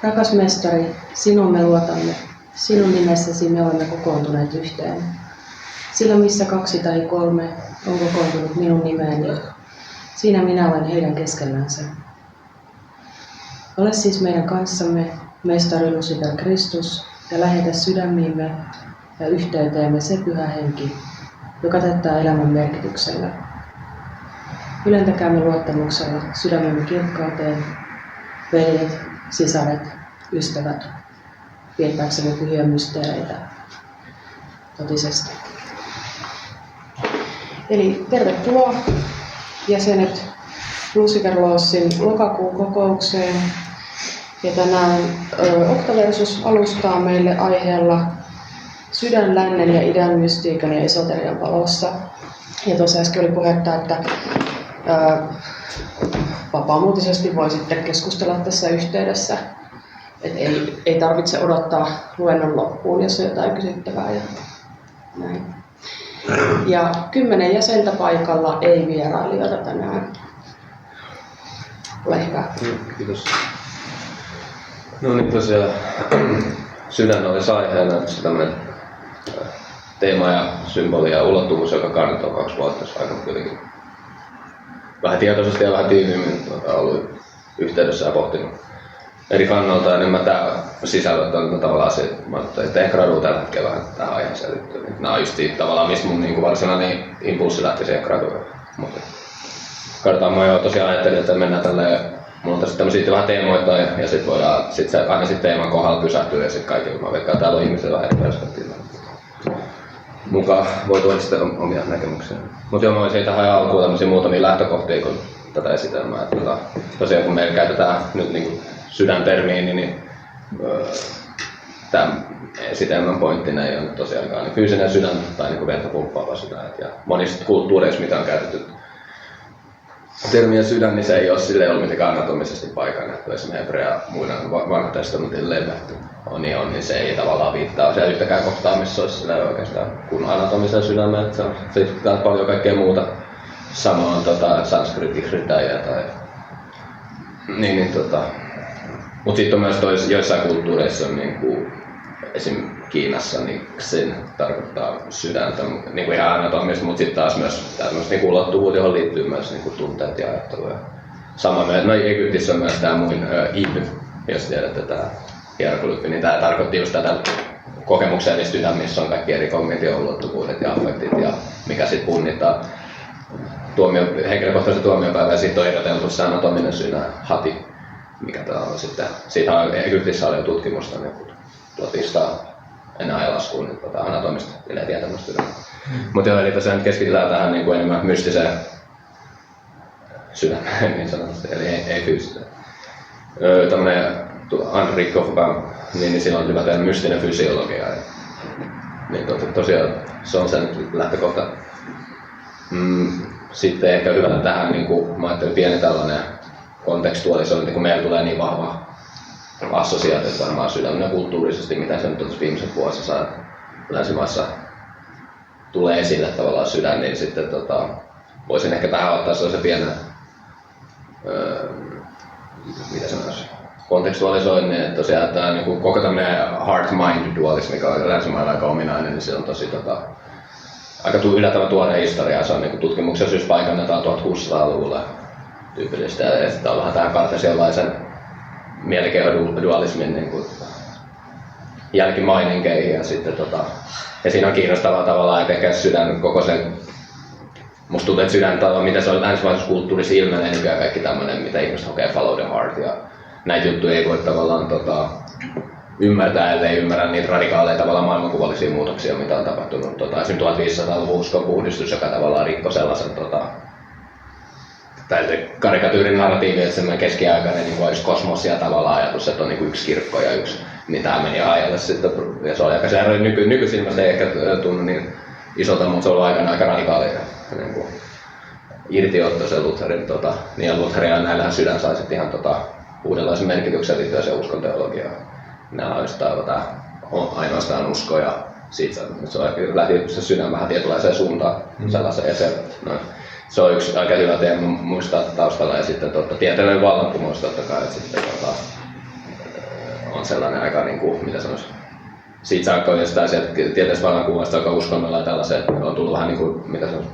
Rakas mestari, sinun me luotamme. Sinun nimessäsi me olemme kokoontuneet yhteen. Sillä missä 2 tai 3 on kokoontunut minun nimeeni, siinä minä olen heidän keskellänsä. Ole siis meidän kanssamme, mestari Lucifer Kristus, ja lähetä sydämiimme ja yhteyteemme se Pyhä Henki, joka täyttää elämän merkityksellä. Ylentäkäämme luottamuksella sydämemme kirkkauteen, veljet, sisaret, ystävät, viettääksemme pyhiä mysteereitä totisesti. Eli tervetuloa jäsenet Lucifer Lawsin lokakuun kokoukseen. Ja tänään Octaversus alustaa meille aiheella sydän, lännen ja idän mystiikan ja esoterian valossa. Ja tuossa äsken oli puhetta, että vapaamuotisesti voi sitten keskustella tässä yhteydessä. Et ei tarvitse odottaa luennon loppuun, jos on jotain kysyttävää ja näin. Ja 10 jäsentä paikalla, ei vierailijoita tänään. Ole hyvä. Kiitos. No niin, tosiaan sydän olisi aiheena tämmöinen teema ja symboli ja ulottuvuus, joka kannattaa 2 vuotta aika kuitenkin vähän tietoisesti ja vähän tiiviimmin ollut yhteydessä ja pohtinut eri kannalta. Ja nämä sisällöt on tavallaan se, että ehkä graduu tällä hetkellä vähän tähän aiheeseen liittyen. Nämä on just siitä tavallaan, mistä mun niin varsinainen impulssi lähti siihen graduun. Mutta katsotaan, mä jo tosiaan ajattelin, että mennään tälleen. Mulla on tässä tämmöisiä vähän teemoita ja sit voidaan aina sit teeman kohdalla pysähtyä ja sit kaikilla. Mä veikkaan, täällä on ihmisillä vähän eri perspektiivillä. Mukaan voi tuoda sitten omia näkemyksiä. Mutta joo, mä voisin tähän alkuun tämmöisiä muutamia lähtökohtia, kun tätä esitelmää. Tosiaan kun meillä käytetään nyt niin sydäntermiä, niin tämän esitelmän pointtina ei ole tosiaankaan niin fyysinen sydän tai niin verta pumppaava sydän. Ja monissa kulttuureissa, mitä on käytetty termiä sydän, niin se ei ole sille ollut mitenkään anatomisesti paikannettu. Esimerkiksi hebrea muina vanhan testamentin levetty niin se ei tavallaan viittaa siellä yhtäkään kohtaa, missä olisi sillä oikeastaan kuin anatomisen sydämen. Se on paljon kaikkea muuta. Samoin sanskritikritäjä tai mutta sitten on myös joissain kulttuureissa, niin kuin esim. Kiinassa, niin sen tarkoittaa sydäntä niin kuin ihan anatomista, mutta sitten taas myös tämmöistä niin ulottuvuutta, johon liittyy myös niin kuin tunteet ja ajattelu. Sama myös, Egyptissä on myös tämä muin Ib, jos tiedätte tämä hieroglyfi, niin tämä tarkoitti just tätä kokemuksellista sydämissä on kaikki eri kognition ulottuvuudet ja affektit ja mikä sitten punnitaan. Henkilökohtaisen tuomiopäivä ja sitten on eroteltu se anatominen sydän, hati, mikä tämä on sitten. Siitä on Egyptissä oli jo tutkimusta niin 1500 ennen ajanlaskuun niin anatomista tietämästä sydäntä. Mutta joo, eli tosiaan keskitytään tähän niin kuin enemmän mystiseen sydämeen niin sanotusti, eli ei fyysiseen. Tämmöinen Henri Coffin, niin sillä on hyvä tehdä mystinen fysiologia. Niin tosiaan se on sen lähtökohta. Sitten ehkä hyvä tähän, niin kuin mä ajattelin, pieni tällainen kontekstualisointi, kun meillä tulee niin vahva assosiaatio varmaan sydämenä kulttuurisesti, mitä se nyt on viimeiset vuosisadat länsimaissa tulee esille tavallaan sydän, niin sitten voisin ehkä tähän ottaa sellaisen pienen mitä sanoisi, kontekstualisoinnin, että tosiaan tämä niin koko tämmöinen heart-mind dualismi, mikä on länsimailla aika ominainen, niin se on tosi aika yllättävän tuore historia. Se on niin tutkimuksia siis paikannetaan 1600-luvulla tyypillistä ja sitten on vähän tähän kartesiolaisen mielikehodualismin niin jälkimaininkeihin ja sitten ja siinä on kiinnostavaa tavallaan, että ehkä sydän koko sen musta tuntuu, että sydän mitä se on länsimaisessa kulttuurissa ilmenee nykyään kaikki tämmönen, mitä ihmiset hokee follow the heart ja näitä juttuja ei voi tavallaan ymmärtää, ellei ymmärrä niitä radikaaleja tavallaan maailmankuvallisia muutoksia, mitä on tapahtunut. Esimerkiksi 1500-luvun uskonpuhdistus, joka tavallaan rikkoi sellaisen karikatyyrin narratiivi, että semmoinen keskiaikainen niin olisi kosmosia tavallaan ajatus, että on niin yksi kirkko ja yksi, niin tämä meni ajalle sitten, ja se oli aika se nykysilmästä ei ehkä tunnu niin isolta, mutta se on ollut aikana aika radikaali niin kuin irtiotto se Lutherin, niin ja Lutheria näillähän sydän sai sitten ihan uudenlaisen merkityksen liittyen se uskonteologiaan. Nämä on ainoastaan usko ja siitä se lähti se sydän vähän tietynlaiseen suuntaan sellaiseen ja se on yksi aika hyvä teema muistaa taustalla ja sitten tieteellinen vallankumous totta kai, että sitten on sellainen aika, niin kuin, mitä sanoisi, siitä saakka on jostain sieltä tieteellisestä vallankumoista, joka uskonnolla ja tällaisen, että on tullut vähän niin kuin, mitä sanoisi,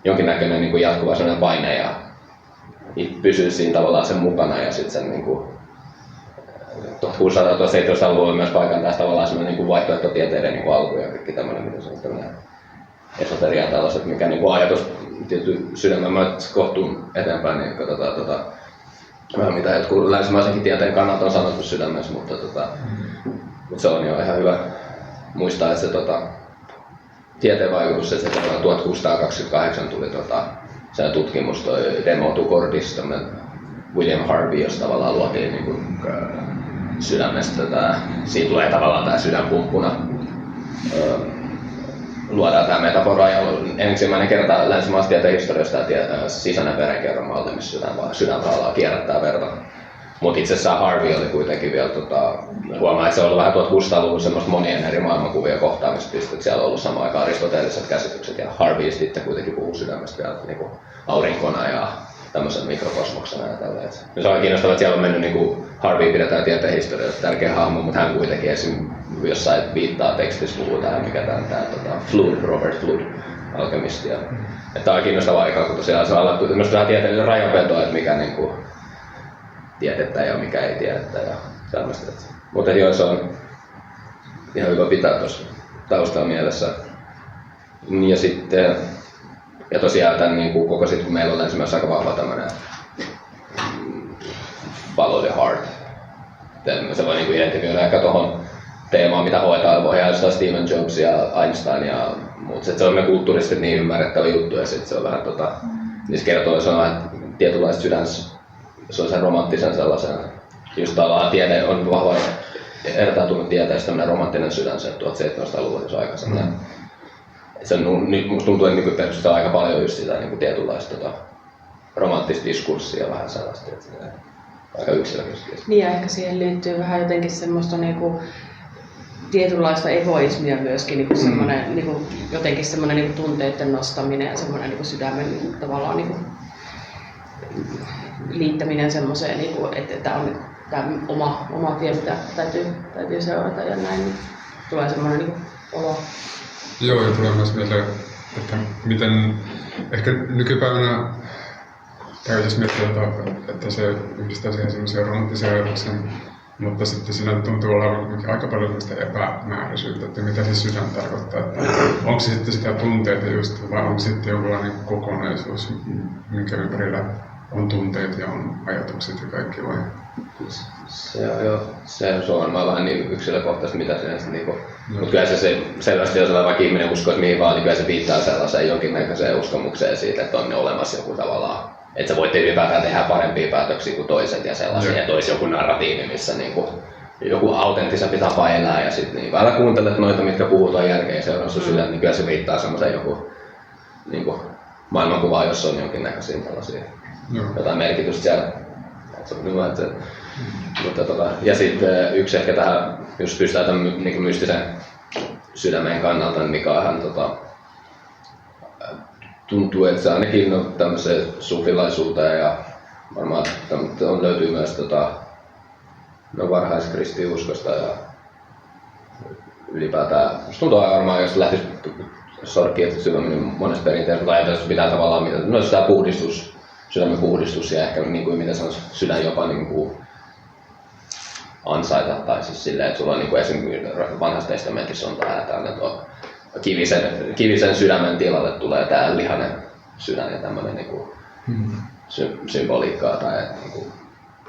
jonkinnäköinen niin kuin jatkuva sellainen paine ja pysyy siinä tavallaan sen mukana ja sitten sen niin kuin 1600-1700-luvulla on myös paikan taas tavallaan sellainen niin vaihtoehtotieteiden niin alku ja kaikki tämmöinen, mitä se on tämmöinen esoteria tällaiset, mikä niin kuin ajatus tietty sydämen, mä kohtuun eteenpäin, niin katsotaan mitä jotkut länsimaisenkin tieteen kannalta on sanottu sydämessä, mutta se on jo ihan hyvä muistaa, että se tieteen vaikutus, että se 1628 tuli se tutkimus, toi Demo to Cordis, William Harvey, jossa tavallaan luotiin niin kuin, sydämestä, siitä tulee tavallaan tämä sydänpumppuna. Luodaan tämä metafora ja on ensimmäinen kerta länsimaisen tieteen historiassa tämä sisäinen verenkierron missä sydänpaalaa kierrättää verta. Mutta itse asiassa Harvey oli kuitenkin vielä, huomaa, että se on ollut vähän 1600-luvulla semmoista monien eri maailmankuvia kohtaamispistettä, että siellä on ollut samaan aikaan aristoteelliset käsitykset ja Harvey sitten kuitenkin puhuu sydämestä vielä niin kuin aurinkona ja tämmöisen mikrokosmoksena ja tälleen. Se on kiinnostavaa, että siellä on mennyt, niin kuin Harvey pidetään tieteen historiassa tärkeä hahmo, mutta hän kuitenkin esim. Jossain viittaa tekstissä puhuu tähän, mikä tämä Flood, Robert Flood, alkemisti. Tämä on kiinnostavaa aikaa, kun tosiaan se on alettu vähän tieteellinen rajanveto, että mikä niin kuin tiedettä ja mikä ei tiedettä ja tämmöistä. Mutta joo, se on ihan hyvä pitää tuossa taustalla mielessä. Ja sitten, ja tosiaan tämän niin kuin koko sit, kun meillä on länsimässä aika vahva tämmöinen follow the heart. Se voi niin kuin identifioida ehkä tuohon teemaan, mitä hoitaa, voi jäljestää Stephen Jobs ja Einstein ja muut. Se on me kulttuurisesti niin ymmärrettävä juttu ja sit se on vähän niin se kertoo, että se on tietynlaista sydäns, se on sen romanttisen sellaisen, just tavallaan tiede on vahva ertautunut tieteestä tämmöinen romanttinen sydän, se 1700-luvulla se on aika semmoinen. Se on, nyt musta tuntuu, että nykyperusteessa on aika paljon just sitä niin kuin tietynlaista romanttista diskurssia vähän sellaista, että aika yksilöllisesti. Niin ja ehkä siihen liittyy vähän jotenkin semmoista niinku tietynlaista egoismia myöskin, niinku semmoinen, niinku, jotenkin semmoinen niinku tunteiden nostaminen ja semmoinen niinku sydämen tavallaan niinku liittäminen semmoiseen, niinku, että on niinku, tämä oma tie, mitä täytyy seurata ja näin, niin tulee semmoinen niinku olo. Joo, ja tulee myös mieleen, että miten ehkä nykypäivänä täytyisi miettiä, että se yhdistää siihen semmoisen romanttisen ajatuksen, mutta sitten siinä tuntuu olevan aika paljon epämääräisyyttä, että mitä se sydän tarkoittaa. Että onko se sitten sitä tunteita just, vai onko sitten jonkinlainen kokonaisuus, minkä ympärillä on tunteet ja on ajatukset ja kaikki vai? Se on vaan niin yksilökohtaisesti, mitä se niinku, mutta kyllä se selvästi, jos vaikka ihminen uskoo, että mihin vaan, niin kyllä se viittaa sellaiseen jonkinnäköiseen uskomukseen siitä, että on olemassa joku tavallaan, että sä voit ylipäätään tehdä parempia päätöksiä kuin toiset ja sellaisia, että olisi joku narratiivi, missä niinku, joku autenttisempi tapa elää ja sitten niin aina kuuntelet noita, mitkä puhutaan jälkeen ja seuraa sun sydän, niin kyllä se viittaa semmoiseen joku niinku, maailmankuvaan, jossa on jonkinnäköisiä tällaisia jotain merkitystä siellä. Ja sitten yksi ehkä tähän, just pystytään tämän niin mystisen sydämen kannalta, mikä on ihan tuntuu, että se ainakin on tämmöiseen sufilaisuuteen ja varmaan löytyy myös varhaiskristiuskosta ja ylipäätään, musta tuntuu varmaan, jos lähtisi sorkkiin, että sydämen niin monesta perinteestä tai jos pitää tavallaan, no sitä puhdistus, sydämen puhdistus ja ehkä niin kuin mitä sanoisi, sydän jopa niin kuin ansaita tai siis silleen, että sulla on niin kuin esimerkiksi vanhassa testamentissa on tällainen kivisen sydämen tilalle tulee tää lihanen sydän ja tämmöinen niin kuin symboliikkaa tai niin kuin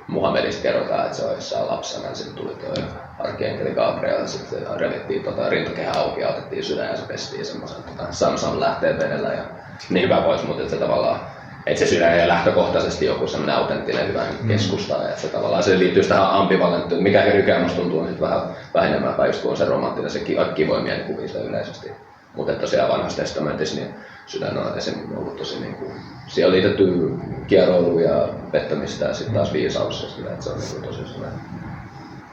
Muhammedista kerrotaan, että se on jossain lapsena ja sitten tuli tuo arkienkeli Gabriel ja sitten revittiin rintakehä auki ja otettiin sydän ja se pestiin semmoisen Samson lähteen vedellä ja niin hyvä pois, mutta se tavallaan että se sydän ei lähtökohtaisesti joku semmoinen autenttinen hyvä keskusta, että se tavallaan se liittyy tähän ambivalenttiin, mikä herykään musta tuntuu on sitten vähän enemmän päin, just kun on se romanttinen, se kivoin mielikuvia sitä yleisesti. Mutta tosiaan vanhassa testamentissa niin sydän on esimerkiksi ollut tosi niinku, siellä on liitetty kierouilua ja pettämistä ja sitten taas viisaus, että se on niinku tosi semmoinen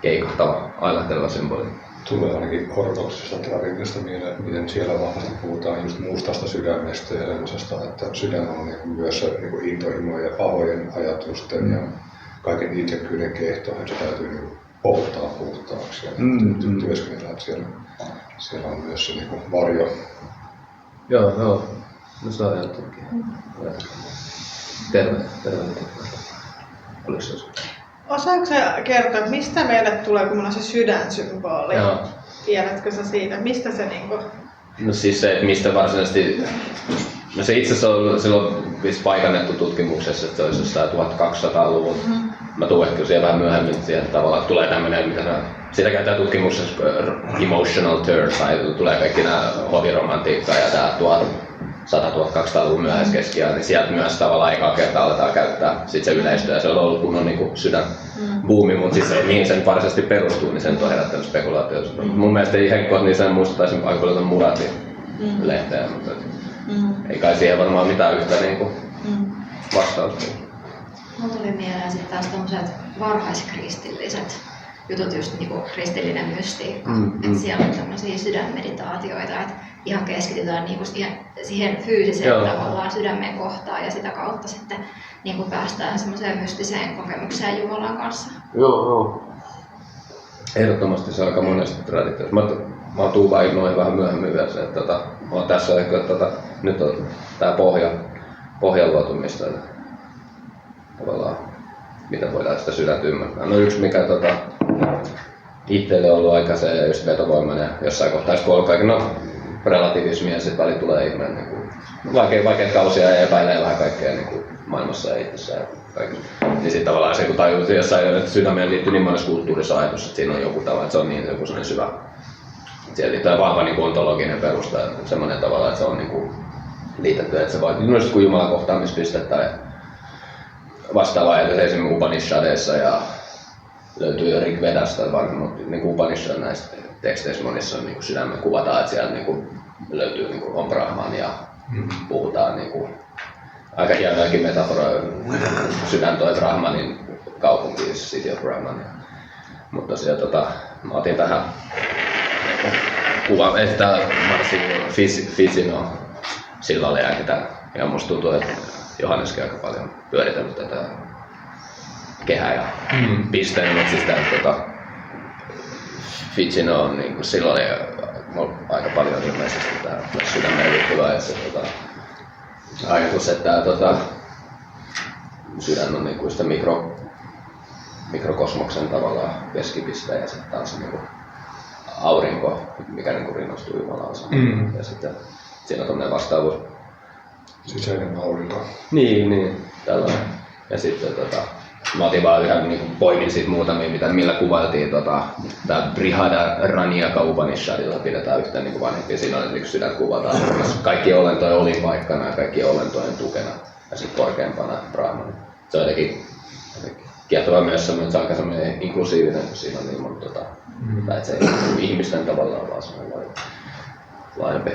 keikahtava, ailahteleva symboli. Tulee ainakin ortodoksista traditiosta mieleen, miten siellä vahvasti puhutaan just mustasta sydämestä ja semmoisesta, että sydän on niin myös niin intohimojen ja pahojen ajatusten ja kaiken itsekkyyden kehto, että se täytyy niin polttaa puhtaaksi ja työskennellään, että siellä on myös se niin varjo. Joo. No se on ihan toki. Terve. Oliko se? Osaatko sä kertoa, että mistä meille tulee, kun on se sydänsymboli? Joo. Tiedätkö sä siitä? Mistä se niinku... No siis se, että mistä varsinaisesti... No se itse asiassa on silloin paikannettu tutkimuksessa, että se olisi jostain 1200-luvun. Mä tuun ehkä siihen vähän myöhemmin siihen, että tavallaan tulee tämmöinen, mitä sitä käytetään tutkimuksessa emotional turn, tai tulee kaikki nämä hoviromantiikka ja tää 1100-1200-luvun myöhäiskeskiään, niin sieltä myös tavallaan ekaa kertaa aletaan käyttää sit se yleistö, ja se on ollut kunnon niin sydänbuumi, mutta siis se, mihin sen varsinaisesti perustuu, niin sen on herättänyt spekulaatioita. Mun mielestä ei henkkoa, niin sen muistuttaisin aika paljon Muratin lehteen, mutta ei kai siihen varmaan mitään yhtä niin vastausta. Mulla tuli mieleen sitten taas tommoset varhaiskristilliset jutut, just niinku kristillinen mystiikka. Et siellä on tämmöisiä sydänmeditaatioita, että ihan keskitytään niinku siihen fyysiseen tavallaan sydämen kohtaan ja sitä kautta sitten niinku päästään semmoiseen mystiseen kokemukseen Jumalan kanssa. Joo. Ehdottomasti se on aika monesti traditioissa. Mä tuun vain noin vähän myöhemmin vielä se, että mä oon tässä ehkä, nyt on tää pohjan luotu, mistä tavallaan mitä voidaan sitä sydäntä ymmärtää. No yksi mikä itselle on ollut aika se just vetovoimainen jossain kohtaa, kun on kaikki relativismi ja sitten väliin tulee ihminen vaikeita kausia ja epäilee vähän kaikkea niin maailmassa ja itsessään. Niin sitten tavallaan se kun tajuu jossain, että sydämeen liittyy niin monessa kulttuurissa ajatus, että siinä on joku tavalla, että se on niin joku sellainen syvä. Siellä liittyy vahva niin ontologinen perusta, semmoinen tavalla, että se on niin liitetty, että se vaatii myös kuin Jumalan kohtaamispiste tai vastaava ajatus esimerkiksi Upanishadeissa ja löytyy Rig Vedasta, mutta niin Upanishad näistä teksteissä monissa on niin sydämen kuvataan, että siellä niin löytyy niin on Brahman ja puhutaan niin aika hienojakin metaforoja. Sydän toi Brahmanin kaupunki, City of Brahman. Mutta tosiaan mä otin tähän kuvan, että Marci Ficino sillalle jääketään. Ja musta tuntuu, että Johanneskin aika paljon pyöritellyt tätä kehää ja pisteen, mutta siis Ficino on niin silloin aika paljon ilmeisesti tää sydämeen liittyvä ja se ajatus, että sydän on niin sitä mikrokosmoksen tavallaan keskipiste ja sitten taas niin aurinko, mikä niin rinnastuu Jumalaan. Ja sitten siinä on tommoinen vastaavuus. Sisäinen aurinko. Niin, tällainen. Ja sitten mä otin vaan yhden, niin poimin siitä muutamia, millä kuvailtiin tää Brihadaranyaka Upanishadilla pidetään yhtä niin vanhempia. Siinä on yksi sydän kuvataan, kaikki olentojen olinpaikkana ja kaikki olentojen tukena ja sitten korkeampana Brahman. Se on jotenkin kiehtova myös semmoinen, että se on aika semmoinen inklusiivinen, kun siinä on niin monta, tai että se ei ihmisten tavallaan vaan semmoinen laajempi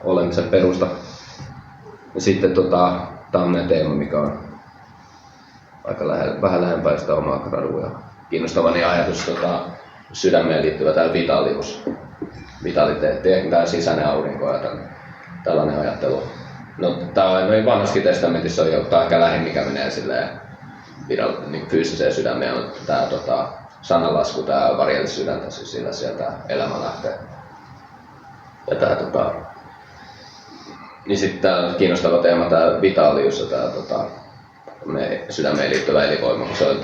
olemisen perusta. Ja sitten tämmöinen teema, mikä on aika vähän lähempää sitä omaa gradua ja kiinnostavani ajatus sydämeen liittyvä tämä vitaliteetti, tämä sisäinen aurinko ja tällainen ajattelu. No tämä vanhassakin testamentissa on jo ehkä lähin, mikä menee silleen niin fyysiseen sydämeen on tämä sananlasku, tämä varjellis sydäntä, siis sillä sieltä elämä lähtee. Ja niin sitten tämä kiinnostava teema, tämä vitalius ja tämä sydämeen liittyvä elinvoima. Se on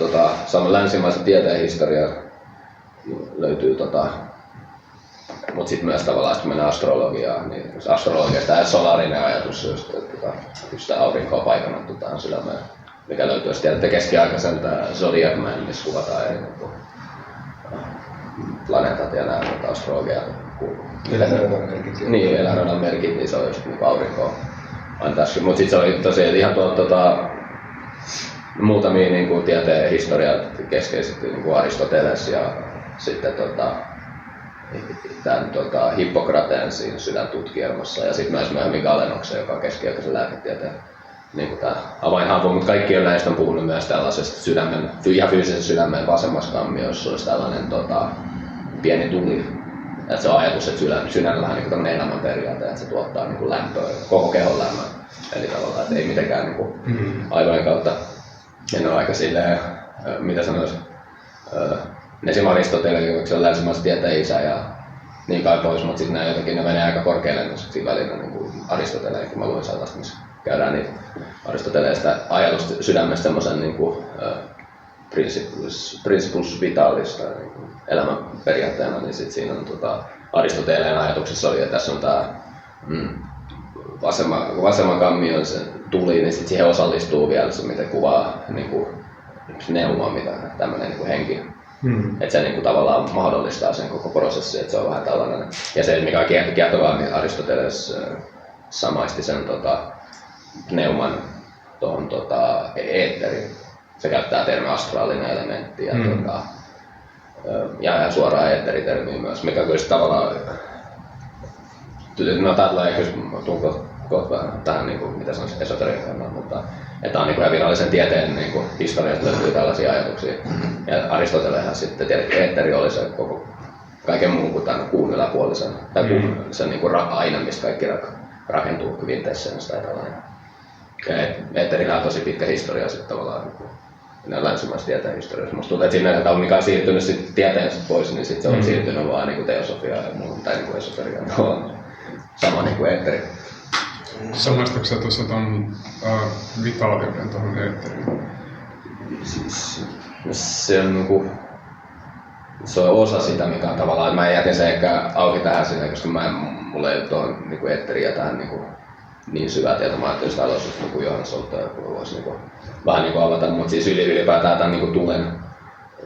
saman länsimaisen tieteen historia löytyy, mutta sitten myös tavallaan kun mennään astrologiaan, niin astrologiasta tämä solarinen ajatus, just, että just tämä aurinko on paikannettu tähän sydämeen, mikä löytyy. Sitten tiedätte keskiaikaisen tämä Zodiac Man, missä kuvataan eri planeetat ja nämä astrologiat. Eläinradan merkit. Niin, eläinradan merkit, niin se on just niin aurinkoa antaisi. Mutta sitten se oli tosiaan ihan muutamia niin tieteen historiat keskeisesti niin Aristoteles ja sitten tämän Hippokrateen siinä sydäntutkielmassa ja sitten myös myöhemmin Galenoksen, joka on keskiaikaisen lääketieteen niin tämä avainhahmo, mutta kaikki näistä on puhunut myös tällaisesta ihan fyysisen sydämen vasemmassa kammiossa olisi tällainen pieni tuli. Että se on ajatus, että sydämellä on niin tämmöinen elämänperiaate, että se tuottaa niin lämpöä, koko kehon lämmön. Eli tavallaan, että ei mitenkään niin aivojen kautta. En ole aika silleen, mitä sanoisi, esim. Aristoteles, joka on länsimaisen tieteen isä ja niin kai pois, mutta sitten ne menee aika korkealle siinä välillä niin kuin Aristoteleen, kun mä luin sellaista, missä käydään niitä Aristoteleesta ajatusta sydämestä semmoisen niin kuin, principus vitalis tai niin kuin elämän periaatteena, niin sitten siinä on Aristoteleen ajatuksessa oli, että tässä on tämä vasemman kammion se tuli, niin sitten siihen osallistuu vielä se, miten kuvaa niin kuin neuma, mitä tämmöinen niin kuin henki. Että se niin kuin tavallaan mahdollistaa sen koko prosessin, että se on vähän tällainen. Ja se, mikä on kiehtovaa, niin Aristoteles samaisti sen pneuman tuohon eetteriin. Se käyttää termiä astraalinen elementti ja suoraan eetteritermiä myös, mikä kyllä tavallaan no tää tulee ehkä kohta vähän tähän niinku, mitä sanoisi esoteriikkaan, mutta että on niinku ihan virallisen tieteen niinku historiasta löytyy tällaisia ajatuksia. Ja Aristotelehan sitten tietenkin eetteri oli se koko kaiken muun kuin tämän kuun yläpuolisen tai kuun sen niinku aine, mistä kaikki rakentuu kvintessenstä tai tällainen. Ja eetterillä on tosi pitkä historia sitten tavallaan länsimaisen tieteen historiassa. Musta tuntuu, että siinä että on mikä on siirtynyt sitten tieteestä pois, niin sitten se on siirtynyt vaan niinku teosofiaan ja muuhun tai niinku esoteriaan. Sama niinku eetteri. Samaistatko sä tuossa ton vitaaliuden tuohon eetteriin? Siis, se on niinku, se on osa sitä, mikä on tavallaan, mä jätin sen ehkä auki tähän sinne, koska mulla ei ole tuohon niinku eetteriä tähän niinku niin syvää tietoa. Mä ajattelin sitä aloissa, että joku Johannes Oltta voisi niinku vähän niinku avata, mutta siis ylipäätään tämän niinku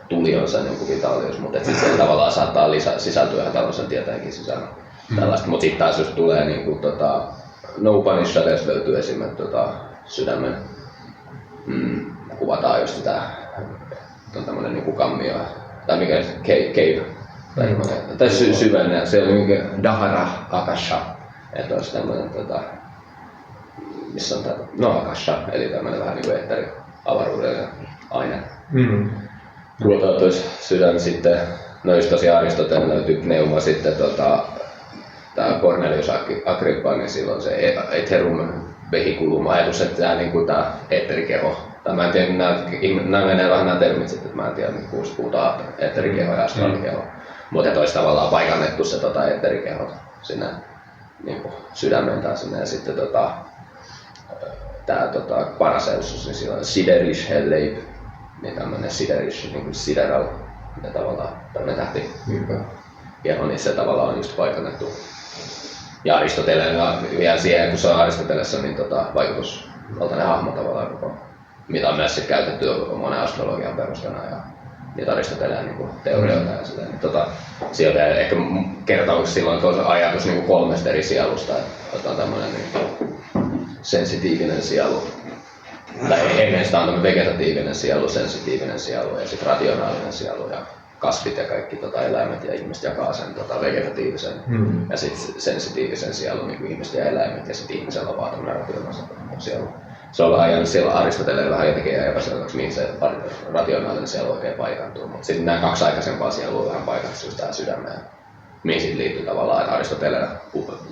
tuli on se niinku vitaalius, mutta et sit se tavallaan saattaa sisältyä ihan tällaisen tieteenkin sisällä. Tällaista, mutta sitten taas jos tulee niinku No Upanishadissa löytyy esimerkiksi sydämen kuvataan just sitä on tämmönen niinku kammio tai mikä cave tai syvenne, se on niinku Dahara Akasha, että olisi tämmönen missä on tää Akasha, eli tämmönen vähän niinku eetteri avaruudellinen aine. Kuultautuisi sydän sitten, no just tosiaan Aristoteleen löytyy pneuma sitten tämä Cornelius Agrippa, niin silloin se etherum vehiculum ajatus, että tämä niinku tää eetterikeho. Tai mä en tiedä, nämä menee vähän nämä termit sitten, että mä en tiedä, kuusi puhutaan eetterikeho ja astraalikeho. Mutta olisi tavallaan paikannettu se eetterikeho sinne niinku sydämeen tai sinne ja sitten tää Paracelsus, niin sillä on Siderish Helleip, niin tämmönen Siderish, niinku sideral, ja tavallaan tämmönen tähti. Keho, niin se tavallaan on just paikannettu. Ja Aristoteleen vielä siihen, kun se on Aristotelessa, niin vaikutusvaltainen hahmo tavallaan koko, mitä on myös käytetty monen astrologian perustana ja niitä Aristoteleen niin teorioita ja sitä. Niin, sieltä ehkä kertoo silloin tuossa ajatus niin 3 eri sielusta, että on tämmöinen niin sensitiivinen sielu. Tai ennen sitä on tämmöinen vegetatiivinen sielu, sensitiivinen sielu ja sitten rationaalinen sielu. Ja kasvit ja kaikki eläimet ja ihmiset jakaa sen vegetatiivisen ja sitten sensitiivisen sielun niin ihmiset ja eläimet ja sitten ihmisellä on vaan tämmöinen rationaalinen sielu. Se on ajan siellä Aristoteleen vähän jotenkin epäselväksi, mihin se rationaalinen sielu oikein paikantuu. Mutta sitten nämä 2 aikaisempaa sielua vähän paikantuu just tähän sydämeen. Mihin sitten liittyy tavallaan, että Aristoteleen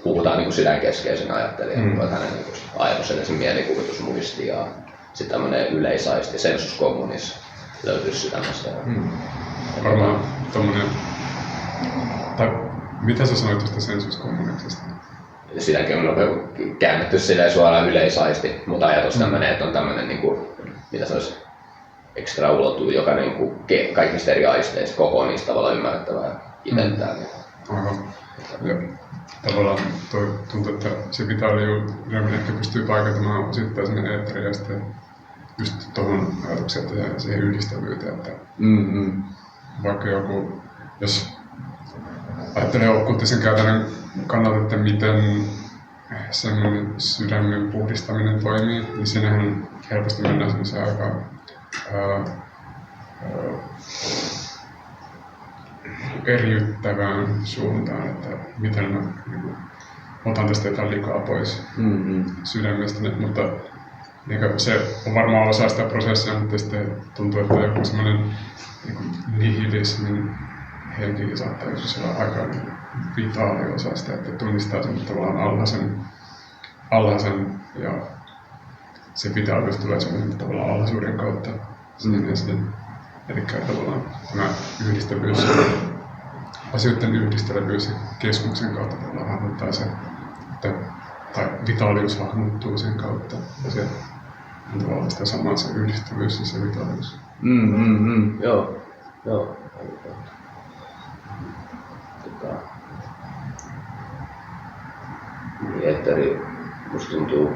puhutaan niin sydänkeskeisenä ajattelijana, että hänen niin ajatus edes mielikuvitus muisti ja sitten tämmöinen yleisaisti, sensus communis löytyy sydämestä. Varmaan tommonen, tai mitä sä sanoit tuosta sensus communiksesta? Sitäkin on käännetty silleen suoraan yleisaisti, mutta ajatus tämmönen, että on tämmönen niinku, mitä se olisi ekstra ulottuu, joka niinku kaikista eri aisteista koko niistä tavallaan ymmärrettävää itsellään. Aivan. Ja tavallaan tuntuu, että se vitaaliuden ehkä pystyy paikantamaan osittain sinne eetteriin ja sitten just tuohon ajatukseen ja siihen yhdistävyyteen, että vaikka joku, jos ajattelee okkulttisen käytännön kannalta, että miten semmoinen sydämen puhdistaminen toimii, niin siinähän helposti mennään semmoiseen aika eriyttävään suuntaan, että miten mä otan tästä jotain likaa pois sydämestä, mutta niin se on varmaan osa sitä prosessia, mutta sitten tuntuu, että joku semmoinen nihilismin henki saattaa joskus olla aika vitaali osa sitä, että tunnistaa sen tavallaan alhaisen ja se vitaalius tulee semmoisen tavallaan alhaisuuden kautta. Eli tavallaan tämä yhdistävyys, asioiden yhdistelevyys ja keskuksen kautta tavallaan hahmottaa se, tai vitaalius hahmottuu sen kautta. Ja se on tavallaan sitä samaa se yhdistävyys ja se vitaalius. Joo. Eetteri, musta tuntuu,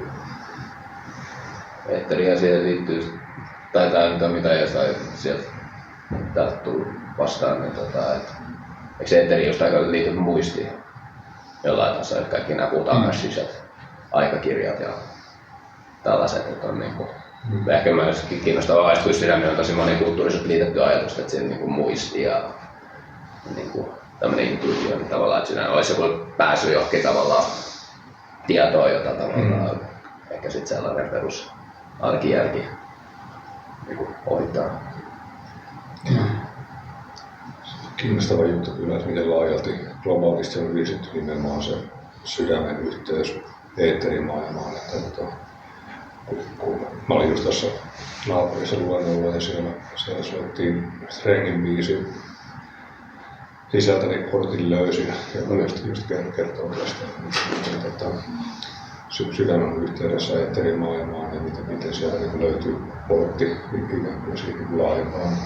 eetteriä siihen liittyy, tai tää mitä ei sai sieltä täältä tullut vastaan, niin eikö se eetteri jostain kautta liity muistiin? Jollain tasolla, että kaikki nämä puhutaan mässyset, aikakirjat ja tällaiset, että on niinku, ehkä myös kiinnostavaa ajatella, kun sydämeen on tosi monikulttuurisesti liitetty ajatus, että siinä niinku muisti ja niinku tämmöinen intuitio, niin tavallaan, että sydän olisi joku pääsy johonkin tavallaan tietoa, jota tavallaan ehkä sitten sellainen perus arkijälki niin ohittaa. Kiinnostava juttu kyllä, että miten laajalti globaalisti on yhdistetty nimenomaan se sydämen yhteys eetterimaailmaan. Kun mä olin just tässä naapurissa luennolla ja siellä soittiin Strengin biisi sisältäni Portin löysin, joka just kertoo tästä sydämen yhteydessä eetterimaailmaan ja miten sieltä löytyy portti ikään kuin siihen laajempaan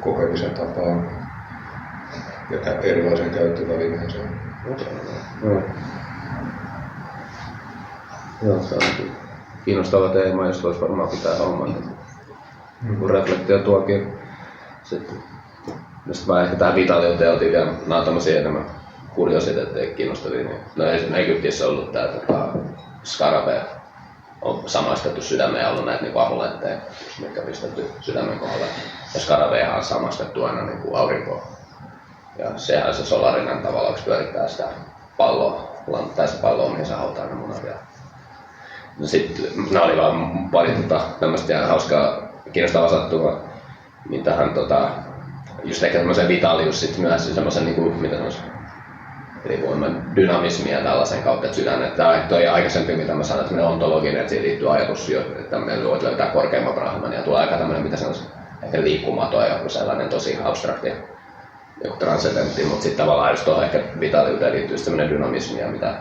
kokemisen tapaan ja erilaisen käyttövälineeseen. Joo, se on kiinnostava teema, jos voisi varmaan pitää homman. Kun reflektio tuokin sitten. Sitten vaan ehkä tähän vitaliuteen oltiin vielä, nämä on tämmöisiä enemmän kuriositeetteja kiinnostavia. Niin, no Egyptissä on ollut tää skarabee, on samaistettu sydämeen ja ollut näitä niin amuletteja, mitkä on pistetty sydämen kohdalle. Ja skarabeehan on samaistettu aina niin aurinkoon. Ja sehän se solarinen tavallaan, kun pyörittää sitä palloa, tai se palloa, mihin sä halutaan ne munat. No sitten nämä oli vaan pari tämmöistä hauskaa, kiinnostavaa sattua, niin tähän just ehkä semmoisen vitalius sit myös semmoisen niinku, mitä sanois, elinvoiman dynamismia tällaisen kautta, että sydän, että toi aikaisempi mitä mä sanoin, että ontologinen, että siihen liittyy ajatus, että tämmöinen voit löytää korkeamman brahman ja tulee aika tämmöinen, mitä sanois, ehkä liikkumaton ja joku sellainen tosi abstrakti, joku transcendentti, mutta sitten tavallaan just tuohon ehkä vitaliuteen liittyy semmoinen dynamismia, mitä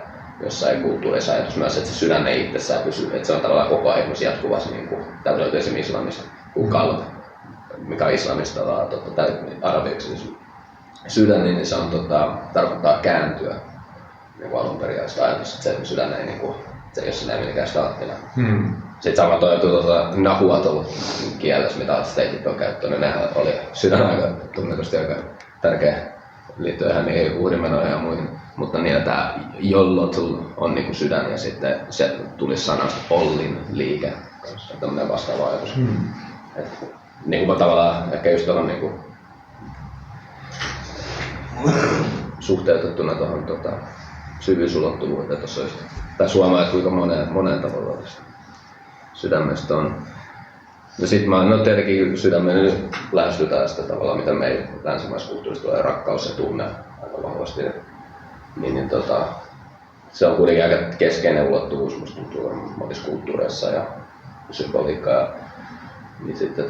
jossain kulttuurissa ajatus myös, että se sydän ei itsessään pysy, että se on tavallaan koko ajan jatkuvassa, niin kuin, täällä löytyy esimerkiksi islamista, kuin kalva, mikä on islamista tai arabiksi, niin sydän, niin se on, tarkoittaa kääntyä niin alun perin, ja sitä ajatus, että se sydän ei, niin kuin, se ei ole sinne mitenkään staattina. Sitten sama toi nahuatolu kielessä, mitä steitit on käyttänyt, nehän oli sydän aika tunnetusti aika tärkeä liittyen ihan niihin uhrimenoihin ja muihin. Mutta niin, että jollotul on niin kuin sydän ja sitten se tuli sanasta ollin liike, tämmöinen vastaava ajatus. Niin kuin tavallaan ehkä just tuohon niin kuin suhteutettuna tuohon syvyysulottuvuuteen tuossa just, tai suomaa, että kuinka moneen tavalla sydämestä on. Ja sitten tietenkin sydämen lähestytään sitä tavalla, mitä meillä länsimaisessa kulttuurissa tulee rakkaus ja tunne aika vahvasti. Niin, se on kuitenkin aika keskeinen ulottuvuus, musta tuntuu monissa kulttuureissa ja symboliikka. Niin sitten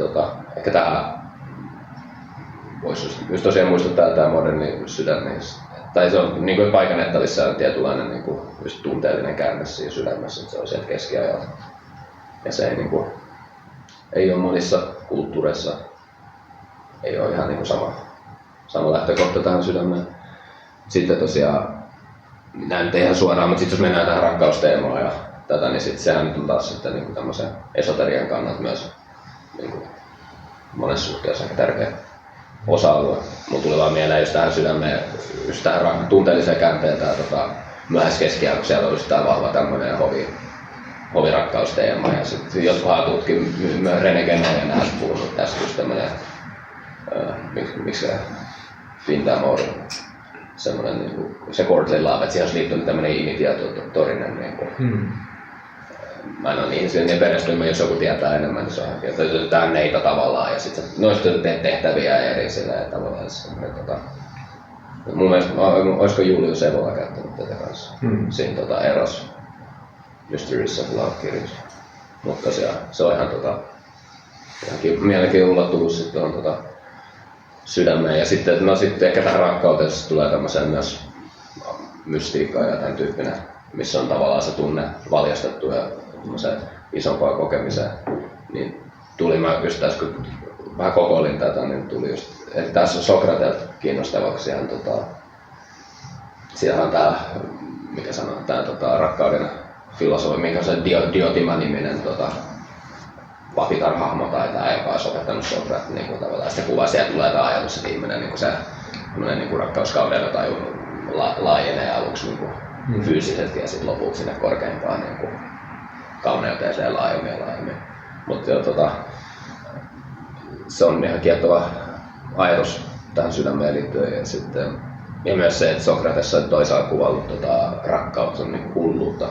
ehkä tähän voisi just tosiaan muistuttaa tämä moderni sydän, tai se on niin kuin paikannettavissa on tietynlainen niin kuin just tunteellinen käänne siinä sydämessä, että se on sieltä keskiajalta. Ja se ei, niin kuin, ei ole monissa kulttuureissa, ei ole ihan niin kuin sama lähtökohta tähän sydämeen. Sitten tosiaan, nämä nyt ei ihan suoraan, mutta sitten jos mennään tähän rakkausteemaan ja tätä, niin sitten sehän nyt on taas sitten niin kuin tämmöisen esoterian kannalta myös niin kuin monessa suhteessa aika tärkeä osa-alue. Mun tuli vaan mieleen just tähän sydämeen, just tähän tunteelliseen käänteen tää myöhäiskeskiajan, kun siellä oli just tää vahva tämmönen hovirakkausteema. Ja sitten jotkuhan tutkin myös René Guénon ja nää puhunut tästä just tämmönen, miksi se Fintamore, semmonen niinku, se courtly love, että siihen olisi liittynyt tämmönen initiatorinen niinku. Mä en ole niin perehtynyt, jos joku tietää enemmän, niin se on käytetään neitä tavallaan ja sitten noista teet tehtäviä eri silleen tavallaan. Mun mielestä, olisiko Julius Evola käyttänyt tätä kanssa siinä Eros Mysteries of Love -kirjassa. Mutta tosiaan se on ihan mielenkiintoinen ulottuvuus sitten on sydämeen. Ja sitten ehkä tähän rakkauteen tulee tämmöiseen myös mystiikkaa ja tämän tyyppinen, missä on tavallaan se tunne valjastettu ja isompaan kokemiseen. Niin tuli mä just tässä, kun vähän kokoilin tätä, niin tuli just, että tässä on Sokrateelta kiinnostavaksi. Siellä on tää, mikä sanoo, tää rakkauden filosofi, mikä on se Diotima-niminen vapitar-hahmo tai tämä, joka olisi opettanut Sokrates, niin tavallaan sitä kuvaa, siellä tulee tämä ajatus, että ihminen niin se niin rakkauskaudella tai laajenee aluksi niin fyysisesti ja sitten lopulta sinne korkeimpaan niin kauneuteen ja laajemmin. Mutta se on ihan kiehtova ajatus tähän sydämeen liittyen ja sitten ja myös se, että Sokrates on toisaalta kuvaillut rakkautta on niin hulluutta,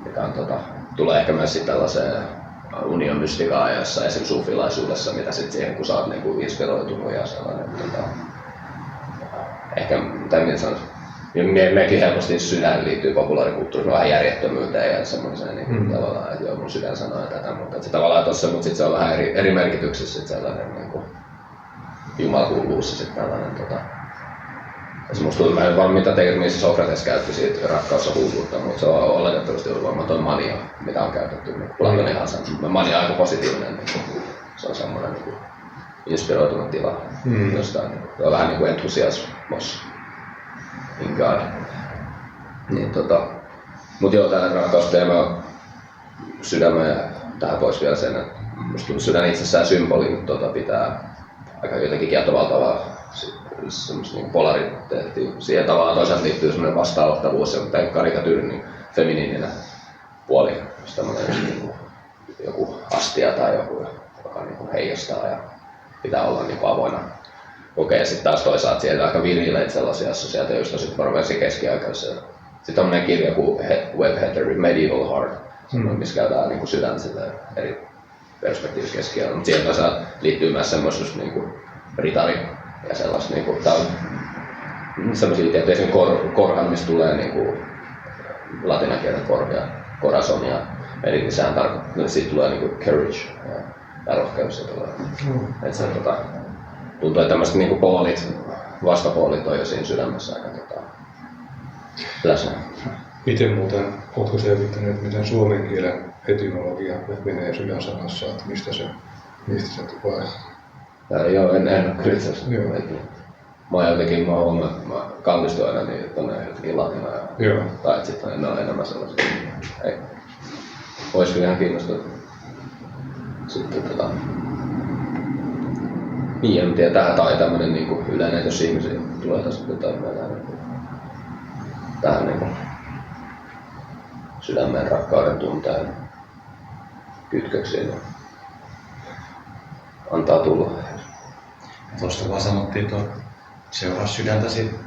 mikä on, tulee ehkä myös tällaiseen union mystikaan ajassa, esimerkiksi sufilaisuudessa, mitä sitten siihen, kun sä oot niinku inspiroitunut ja sellainen. Ehkä, tai mitä sanois, mekin helposti sydän liittyy populaarikulttuuriin vähän järjettömyyteen ja semmoiseen niin tavallaan, että joo, mun sydän sanoo tätä, mutta se tavallaan tossa, mutta sit se on vähän eri merkityksessä sit sellainen niinku jumalhulluus ja sit tällainen musta tuntuu vähän mitä termissä Sokrates käytti siitä rakkaus on hulluutta, mutta se on oletettavasti ollut varmaan toi mania, mitä on käytetty. Niin Platonihan sanoo, mania on aika positiivinen, niin se on semmoinen niin inspiroitunut tila jostain. Se on vähän niin kuin entusiasmos in God. Niin, mut joo, tää rakkausteema sydämeen tähän pois vielä sen, että musta tuntuu sydän itsessään symboli pitää aika jotenkin kiehtovaltavaa semmoista niin polariteettia. Siihen tavallaan toisaalta liittyy semmoinen vastaanottavuus ja tämä karikatyyri, niin feminiininen puoli, jos tämmöinen niin joku astia tai joku, joka niin heijastaa ja pitää olla niin avoinna. Okei, ja sitten taas toisaalta siellä aika virileitä sellaisia assosiaatioita, just tosi porvaisia keskiaikaisia. Sitten tämmöinen kirja kuin Webb Heatherin Medieval Heart, missä käydään niin sydän eri perspektiivissä keskiajalla. Mutta siihen toisaalta liittyy myös semmoista niin ritari ja sellaista niinku semmoisia tiettyjä sen korhan, mistä tulee niinku latinankielen korvia, corazon ja eli sehän tarkoittaa, siitä tulee niinku courage ja rohkeus ja että se tuntuu, että tämmöiset niinku poolit, vastapoolit on jo siinä sydämessä aika läsnä. Miten muuten, oletko selvittänyt, miten suomen kielen etymologia menee sydänsanassa, että mistä se tulee? Joo, en kyllä itse asiassa. Mä jotenkin mä kallistun aina niin tonne jotenkin latinaan. Tai et sitten ne on enemmän sellaisia. Ei. Ois kyllä ihan kiinnostunut. Sitten niin, en tiedä, tää tämmönen niinku yleinen, jos ihmisiä tulee tässä tähän niinku sydämen rakkauden tunteen kytköksiin ja antaa tulla. Tuosta vaan sanottiin tuo seuraa sydäntäsi.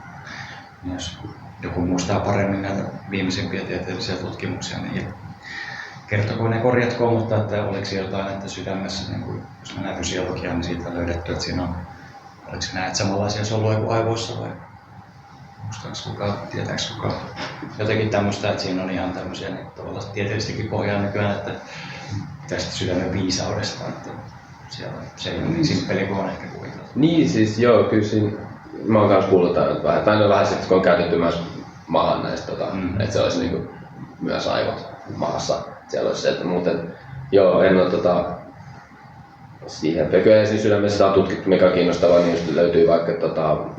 Jos joku muistaa paremmin näitä viimeisimpiä tieteellisiä tutkimuksia, niin kertokoon ne korjatkoon, mutta että oliko jotain, että sydämessä, niin kuin, jos mennään fysiologiaan, niin siitä on löydetty, että siinä on, oliko näet samanlaisia soluja kuin aivoissa vai muistaaks kukaan, tietääks kukaan? Jotenkin tämmöistä, että siinä on ihan tämmöisiä niin tavallaan tieteellistäkin pohjaa nykyään, että tästä sydämen viisaudesta, että siellä se ei ole niin simppeli kuin on ehkä kuviteltu. Niin siis joo, kyllä siinä, mä oon kanssa kuullut vähän, tai no vähän sitten kun on käytetty myös mahan näistä, että se olisi niinku myös aivot mahassa. Siellä olisi se, että muuten joo, en ole siihen. Ja kyllä siinä sydämessä sitä on tutkittu, mikä on kiinnostavaa, niin just löytyy vaikka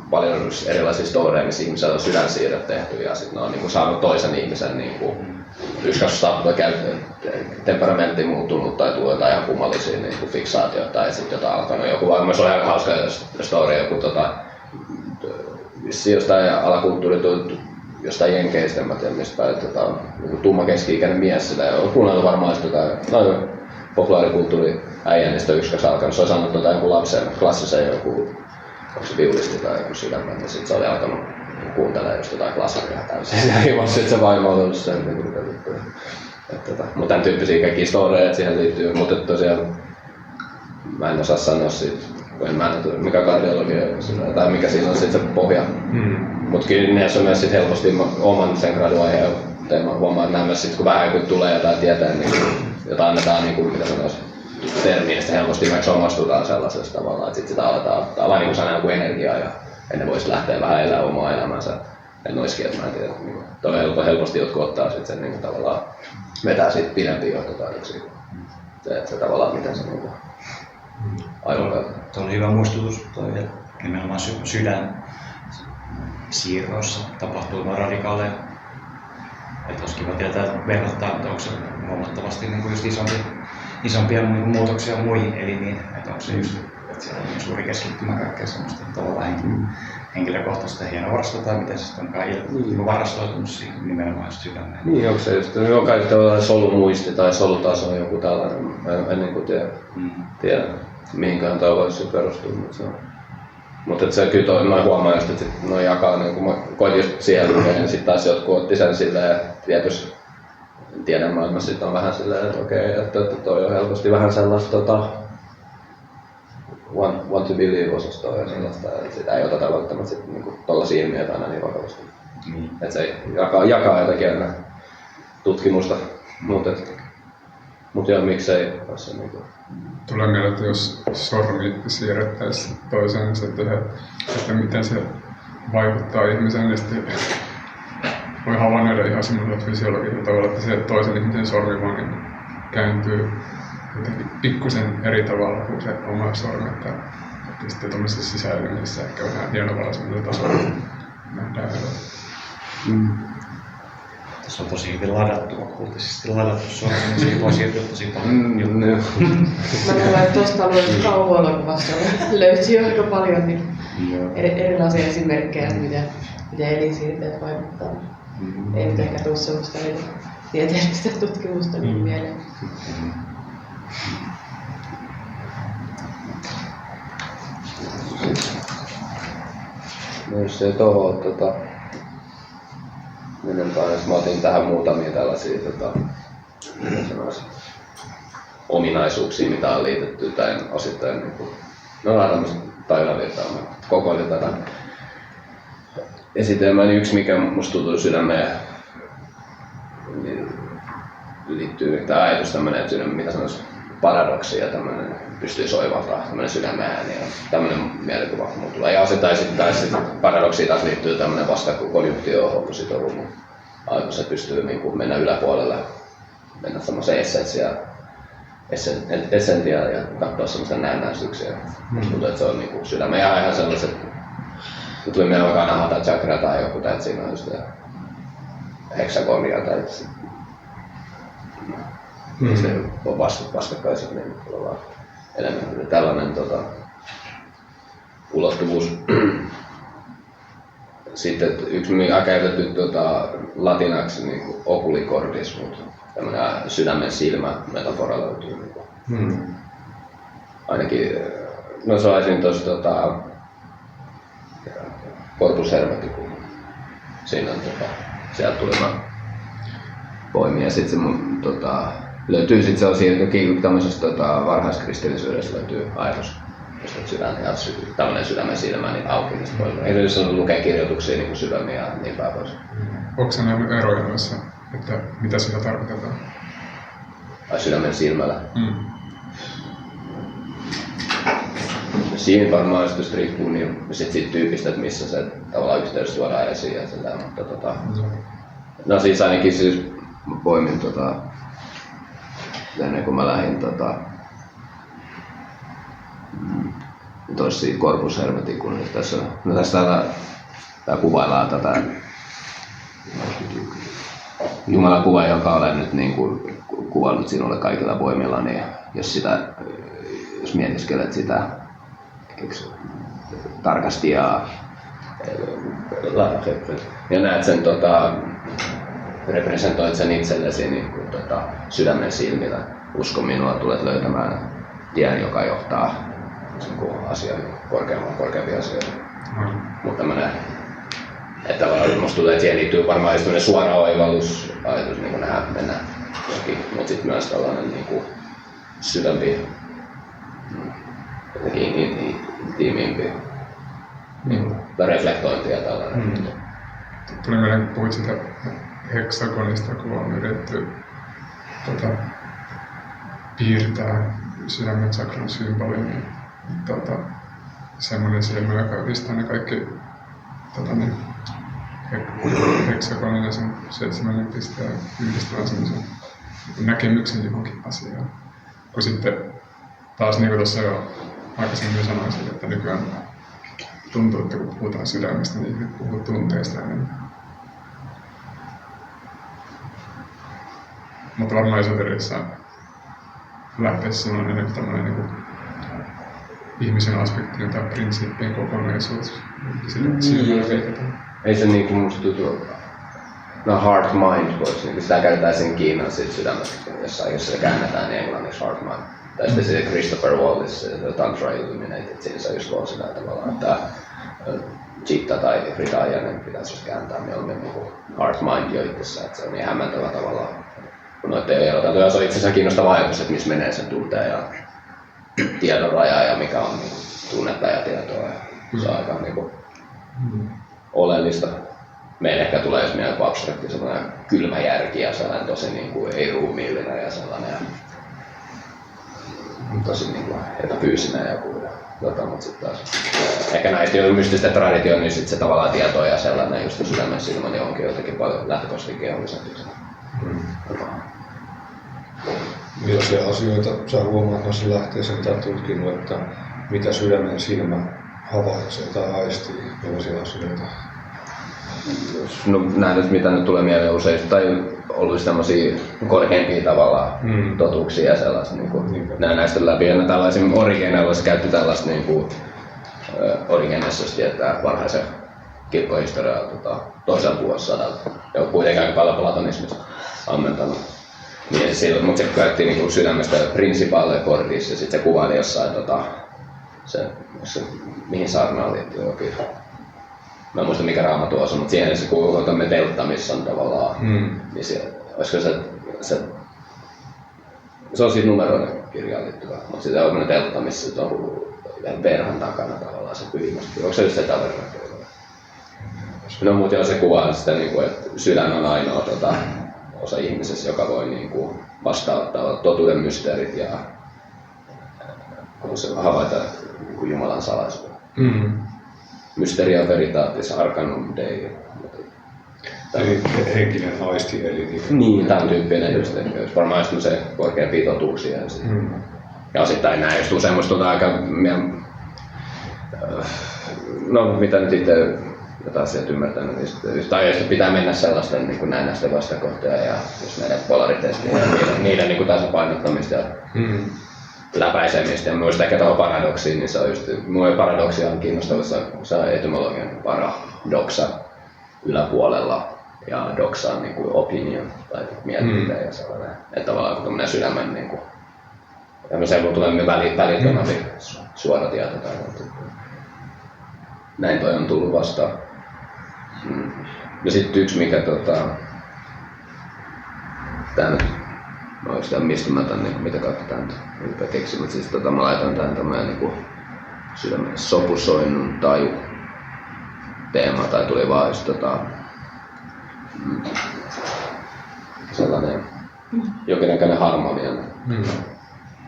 paljon erilaisia storeja, missä ihmisellä on sydänsiirrot tehty ja sitten ne on niinku saanut toisen ihmisen niinku yskäystappoja temperamentti muuttunut tai tullut jotain ihan kummallisia niin fiksaatioita tai sitten jotain alkanut joku, vaan myös on ihan hauska story, joku vissiin jostain alakulttuuri tuli jostain jenkeistä, en tiedä mistä päin, joku tumma keski-ikäinen mies sitä ja on kuunnellut varmaan jotain populaarikulttuuri äijä, niin sitä on yksikäs alkanut, se on saanut jonkun lapsen klassisen joku, onko se viulisti tai joku sydämen, ja sitten se oli alkanut kuuntelemaan just jotain klasaria täysin. Sitten se vaimo on ollut sen, mutta tämän tyyppisiä kaikkia storeja, että siihen liittyy, mutta tosiaan mä en osaa sanoa siitä, kun en mä en tiedä mikä kardiologia tai mikä siinä on sitten se pohja. Mutta kyllä näissä on myös sit helposti oman sen graduaiheen teema huomaa, että nämä myös sit kun vähän kun tulee jotain tietää, niin jota annetaan niin kuin mitä sanoisi termiä, ja sitten helposti vaikka omastutaan sellaisesta tavalla, että sit sitä aletaan ottaa vähän niin kuin sana joku energiaa ja ne voisi lähteä vähän elämään omaa elämänsä. En olisikin, että mä en tiedä, niin helposti jotkut ottaa sit sen niin tavallaan vetää siitä pidempiä johtopäätöksiä. Se tavallaan miten se niin aivan. Tuo oli hyvä muistutus, että nimenomaan sydän siirroissa tapahtuu vain radikaaleja. Että olisi kiva tietää verrattaa, että onko se huomattavasti niin kuin just isompia muutoksia muihin elimiin. Että onko se just, että siellä on suuri keskittymä kaikkea semmoista tavallaan henkilökohtaista hienovarastoa tai miten se sitten onkaan varastoitunut siihen nimenomaan just sydämeen. Niin, onko se just jokainen tavallaan solumuisti tai solutaso on joku tällainen. Mä en niin kuin tiedä mihinkään tämä voisi perustua. Mutta se kyllä noin huomaa just, että noin jakaa, niin kun mä koitin just siihen lukea, niin sitten taas jotkut otti sen silleen, että tietysti tiedemaailmassa sitten on vähän silleen, että okei, että toi on helposti vähän sellaista want to believe-osastoa ja sellaista, että sitä ei oteta välttämättä sitten niinku tollaisia ilmiöitä aina niin vakavasti. Että se jakaa jotakin aina tutkimusta, mutta joo, miksei se niinku. Tulee mieleen, että jos sormi siirrettäisiin toiseen, että miten se vaikuttaa ihmiseen, niin sitten voi havainnoida ihan semmoisella fysiologisella tavalla, että se toisen ihmisen sormi vaan niin kääntyy jotenkin pikkusen eri tavalla kuin se oma sormi. Että sitten tuollaisessa sisäilmiössä ehkä vähän hienovaraisemmalla tasolla nähdään erot. Tässä on tosi hyvin ladattu, akuuttisesti ladattu sormi, niin siihen voi siirtyä tosi paljon. Mä luulen, että tuosta alueesta kauhuelokuvasta löytyy aika paljon niin erilaisia esimerkkejä, miten elinsiirteet vaikuttaa. Ei nyt ehkä tule sellaista tieteellistä tutkimusta niin mieleen. No jos ei tohon enempää, jos mä otin tähän muutamia tällaisia ominaisuuksia, mitä on liitetty tai osittain no on tämmöistä tajunavirtaa. Kokoilin tätä esitelmää, niin yksi mikä musta tuntuu sydämeen niin liittyy tämä ajatus tämmönen, että mitä sanoisi paradoksi ja tämmönen pystyy soivaltaa tämmönen sydämen ääni ja tämmönen mielikuva mulla tulee. Ja osittain sitten paradoksiin taas liittyy tämmönen vastakonjunktio-oppositorumu. Kun se pystyy niin kuin mennä yläpuolelle, mennä semmoiseen essentiaan ja katsoa semmoista näennäisyyksiä. Musta tuntuu, että se on niin kuin sydämen ja ihan sellaiset, kun tuli meillä vaikka Anahata chakra tai joku, että siinä on just heksagonia tai se on vastakkaiset niin elementit. Tällainen ulottuvuus. Sitten yksi mikä on käytetty latinaksi niin oculicordis, mutta tämmöinen sydämen silmä metafora löytyy. Ainakin, no se on esimerkiksi tuossa corpus hermeticum. Siinä on sieltä tulema poimia ja sitten se löytyy sitten sellaisia, että tämmöisestä varhaiskristillisyydessä löytyy ajatus. Jos tämmöinen sydämen silmä niin auki, niin sitten voi jos on lukea kirjoituksia niin sydämiä ja niin päin pois. Onko se nähnyt eroja noissa, että mitä sillä tarkoitetaan? Ai sydämen silmällä? Siinä varmaan just riippuu niin siitä tyypistä, että missä se tavallaan yhteys tuodaan esiin ja sitä, mutta no siis ainakin siis mä poimin ennen kuin mä lähdin toisi siitä corpus hermeticum, niin tässä tää kuvaillaan tätä Jumalan kuva, joka olen nyt niin kuin kuvannut sinulle kaikilla voimilla, niin jos mietiskelet sitä tarkasti ja näet sen representoit sen itsellesi niin kuin, sydämen silmillä. Usko minua, tulet löytämään tien, joka johtaa korkeampiin asioihin. Mutta tämmönen, että musta tulee, että siihen liittyy varmaan just tämmönen suora oivallusajatus, niin kuin mennään johonkin, mutta sitten myös tällainen niin kuin sydämpi, jotenkin intiimimpi, niin reflektointi ja tällainen. Tuli mieleen, kun puhuit sitä heksagonista, kun on yritetty piirtää sydämen sakran symboli, niin semmoinen silmä, joka yhdistää ne kaikki heksagoninen sen 7 pisteen yhdistävän semmoisen näkemyksen johonkin asiaan. Kun sitten taas niin kuin tuossa jo aikaisemmin sanoisin, että nykyään tuntuu, että kun puhutaan sydämestä, niin ihmiset puhuu tunteista enemmän. Mutta varmaan esoteriassa lähteessä semmoinen enemmän tämmöinen niin ihmisen aspektinen tai prinsiippien kokonaisuus. Ei se niinku musta tuntuu. No heart mind voisi, niin sitä käytetään sen Kiinan siitä sydämestä, jos se käännetään niin englanniksi heart mind. Tai sitten se Christopher Wallis, Tantra Illuminated, siinä se just on sillä tavalla, että Chitta tai Hridayanen pitäisi just kääntää mieluummin niinku heart mind jo itsessään, että se on niin hämmentävä tavallaan. Kun noita ei eroteta, ja se on itse asiassa kiinnostava ajatus, että missä menee sen tunteen ja tiedon raja ja mikä on niinku tunnetta ja tietoa. Ja se on aika niinku oleellista. Meille ehkä tulee jos mieleen abstrakti sellainen kylmä järki ja sellainen tosi niinku ei-ruumiillinen ja sellainen tosi niinku epäfyysinen ja joku. Mutta sitten taas ehkä näistä jo mystisten traditioon, niin sit se tavallaan tieto ja sellainen just sydämessä ilman niin onkin jotenkin paljon lähtökohtaisesti kehollisempi. Millaisia asioita sä huomaat noissa lähteissä, mitä olet tutkinut, että mitä sydämen silmä havaitsee tai aistii, millaisia asioita? No näitä, mitä nyt tulee mieleen usein, tai ollut tämmöisiä korkeimpia tavallaan totuuksia ja sellaista, niin kuin näistä läpi. Ja tällaisen Origeneissa käytti tällaista, niin kuin Origeneissa, jos tietää varhaisen kirkkohistoriaa toisella vuosisadalta. Ja kuitenkin aika paljon platonismista ammentanut. Niin, mutta se käytti niin kuin sydämestä principale cordis ja sitten se kuvaili jossain, mihin saarnaan liittyy jokin. Mä en muista mikä Raamattu on, mutta siihen se kuuluu tämmöinen teltta, missä on tavallaan, niin olisiko se on siitä numeroiden kirjaan liittyvä, mutta sitten on tämmöinen teltta, missä on verhan takana tavallaan se pyhimmästi. Onko se just sitä verran? No mutta se kuvaa sitä, että sydän on ainoa osa ihmisessä, joka voi vastaanottaa totuuden mysteerit ja havaita Jumalan salaisuuden. Mysteria veritatis arcanum Dei. Eli henkinen aisti, eli niin, tämän tyyppinen just, jos varmaan just se korkeampia totuuksia. Ja osittain näin just usein musta tuntuu aika no mitä nyt itse jotain sieltä ymmärtänyt, tai jos pitää mennä sellaisten niin näennäisten vastakohtia ja just näiden polariteettien ja niiden niin tasapainottamista ja läpäisemistä. Ja muista ehkä tuohon paradoksiin, niin se on just, mun paradoksia on kiinnostavassa, se on etymologian paradoksa yläpuolella ja doksa on niin kuin opinion tai mielipide ja sellainen. Että tavallaan kun tämmöinen sydämen niin kuin, ja se tulee välittömästi suora tieto tai näin toi on tullut vastaan. Ja sitten yksi mikä tää nyt, mä oikeastaan mistä mä tän, niin mitä kautta tää nyt keksin, mutta siis mä laitan tän tämmönen niinku sydämen sopusoinnun taju teema, tai tuli vaan just sellainen jonkinnäköinen harmonian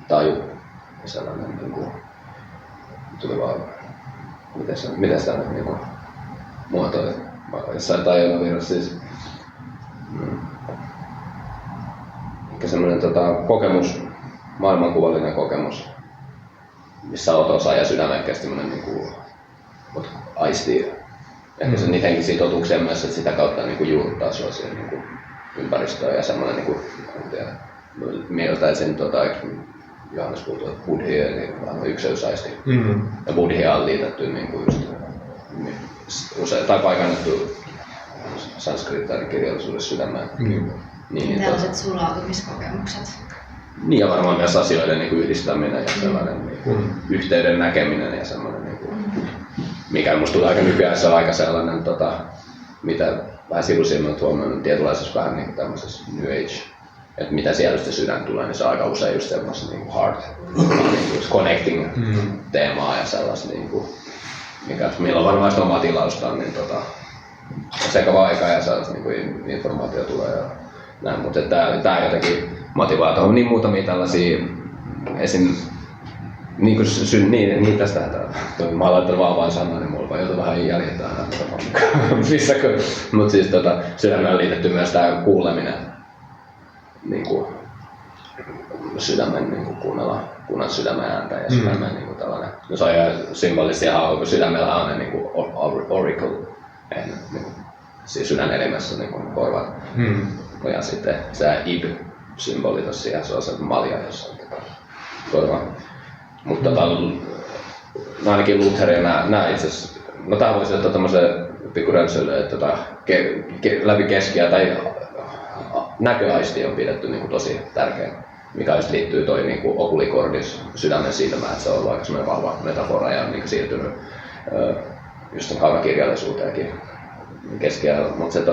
taju ja sellainen niinku tuli vaan miten sitä nyt niinku muotoilet jossain tajunnavirrassa siis ehkä semmoinen kokemus, maailmankuvallinen kokemus, missä oot osa ja sydämekkästi semmoinen niinku aistii ehkä se niitä henkisiä totuuksia myös, että sitä kautta niinku juurruttaa sua siihen niinku ympäristöön ja semmoinen niinku mieltäisin Johannes puhuttu buddhi eli ykseysaisti. Ja buddhia on liitetty niinku just usein tai paikannettu sanskriittarikirjallisuudessa sydämään. Niin, tällaiset sulautumiskokemukset. Niin ja varmaan myös asioiden niinku yhdistäminen ja sellainen niinku yhteyden näkeminen ja semmoinen niinku, mikä musta tulee aika nykyään se on aika sellainen mitä vähän sivusilmät huomioon tietynlaisessa vähän niinku tämmöisessä New Age. Että mitä siellä se sydän tulee, niin se on aika usein just semmoista niinku heart, niinku connecting teemaa ja sellaista niinku, milloin varmaan sitä omaa tilausta on, niin sekava aika ja sellaista niinku informaatio tulee ja näin, mutta tää jotenkin motivaa tuohon niin muutamia tällaisia esim. Niin tästä mä oon laittanut vaan sanaa, niin mulla joutui vähän jäljittää missäkö. Mut siis sydämeen on liitetty myös tää kuuleminen. Niinku sydämen niinku kuunnella sydämen ääntä ja sydämen niinku tällainen. No se on ihan symbolisesti ihan kun sydämellä on ne niinku auricle, niinku siis sydänelimessä niinku korvat. Ja sitten se ib-symboli tossa ja se on se malja, jossa on korva. Mutta no ainakin Lutherin nää itseasiassa, no tää voisi ottaa tämmösen pikku rönsylle, että läpi keskiä tai näköaisti on pidetty niinku tosi tärkeä, mikä just liittyy toi niinku oculicordis sydämen silmään, että se on ollut aika semmoinen vahva metafora ja on niinku siirtynyt just kaunokirjallisuuteenkin keskiajalla, mutta se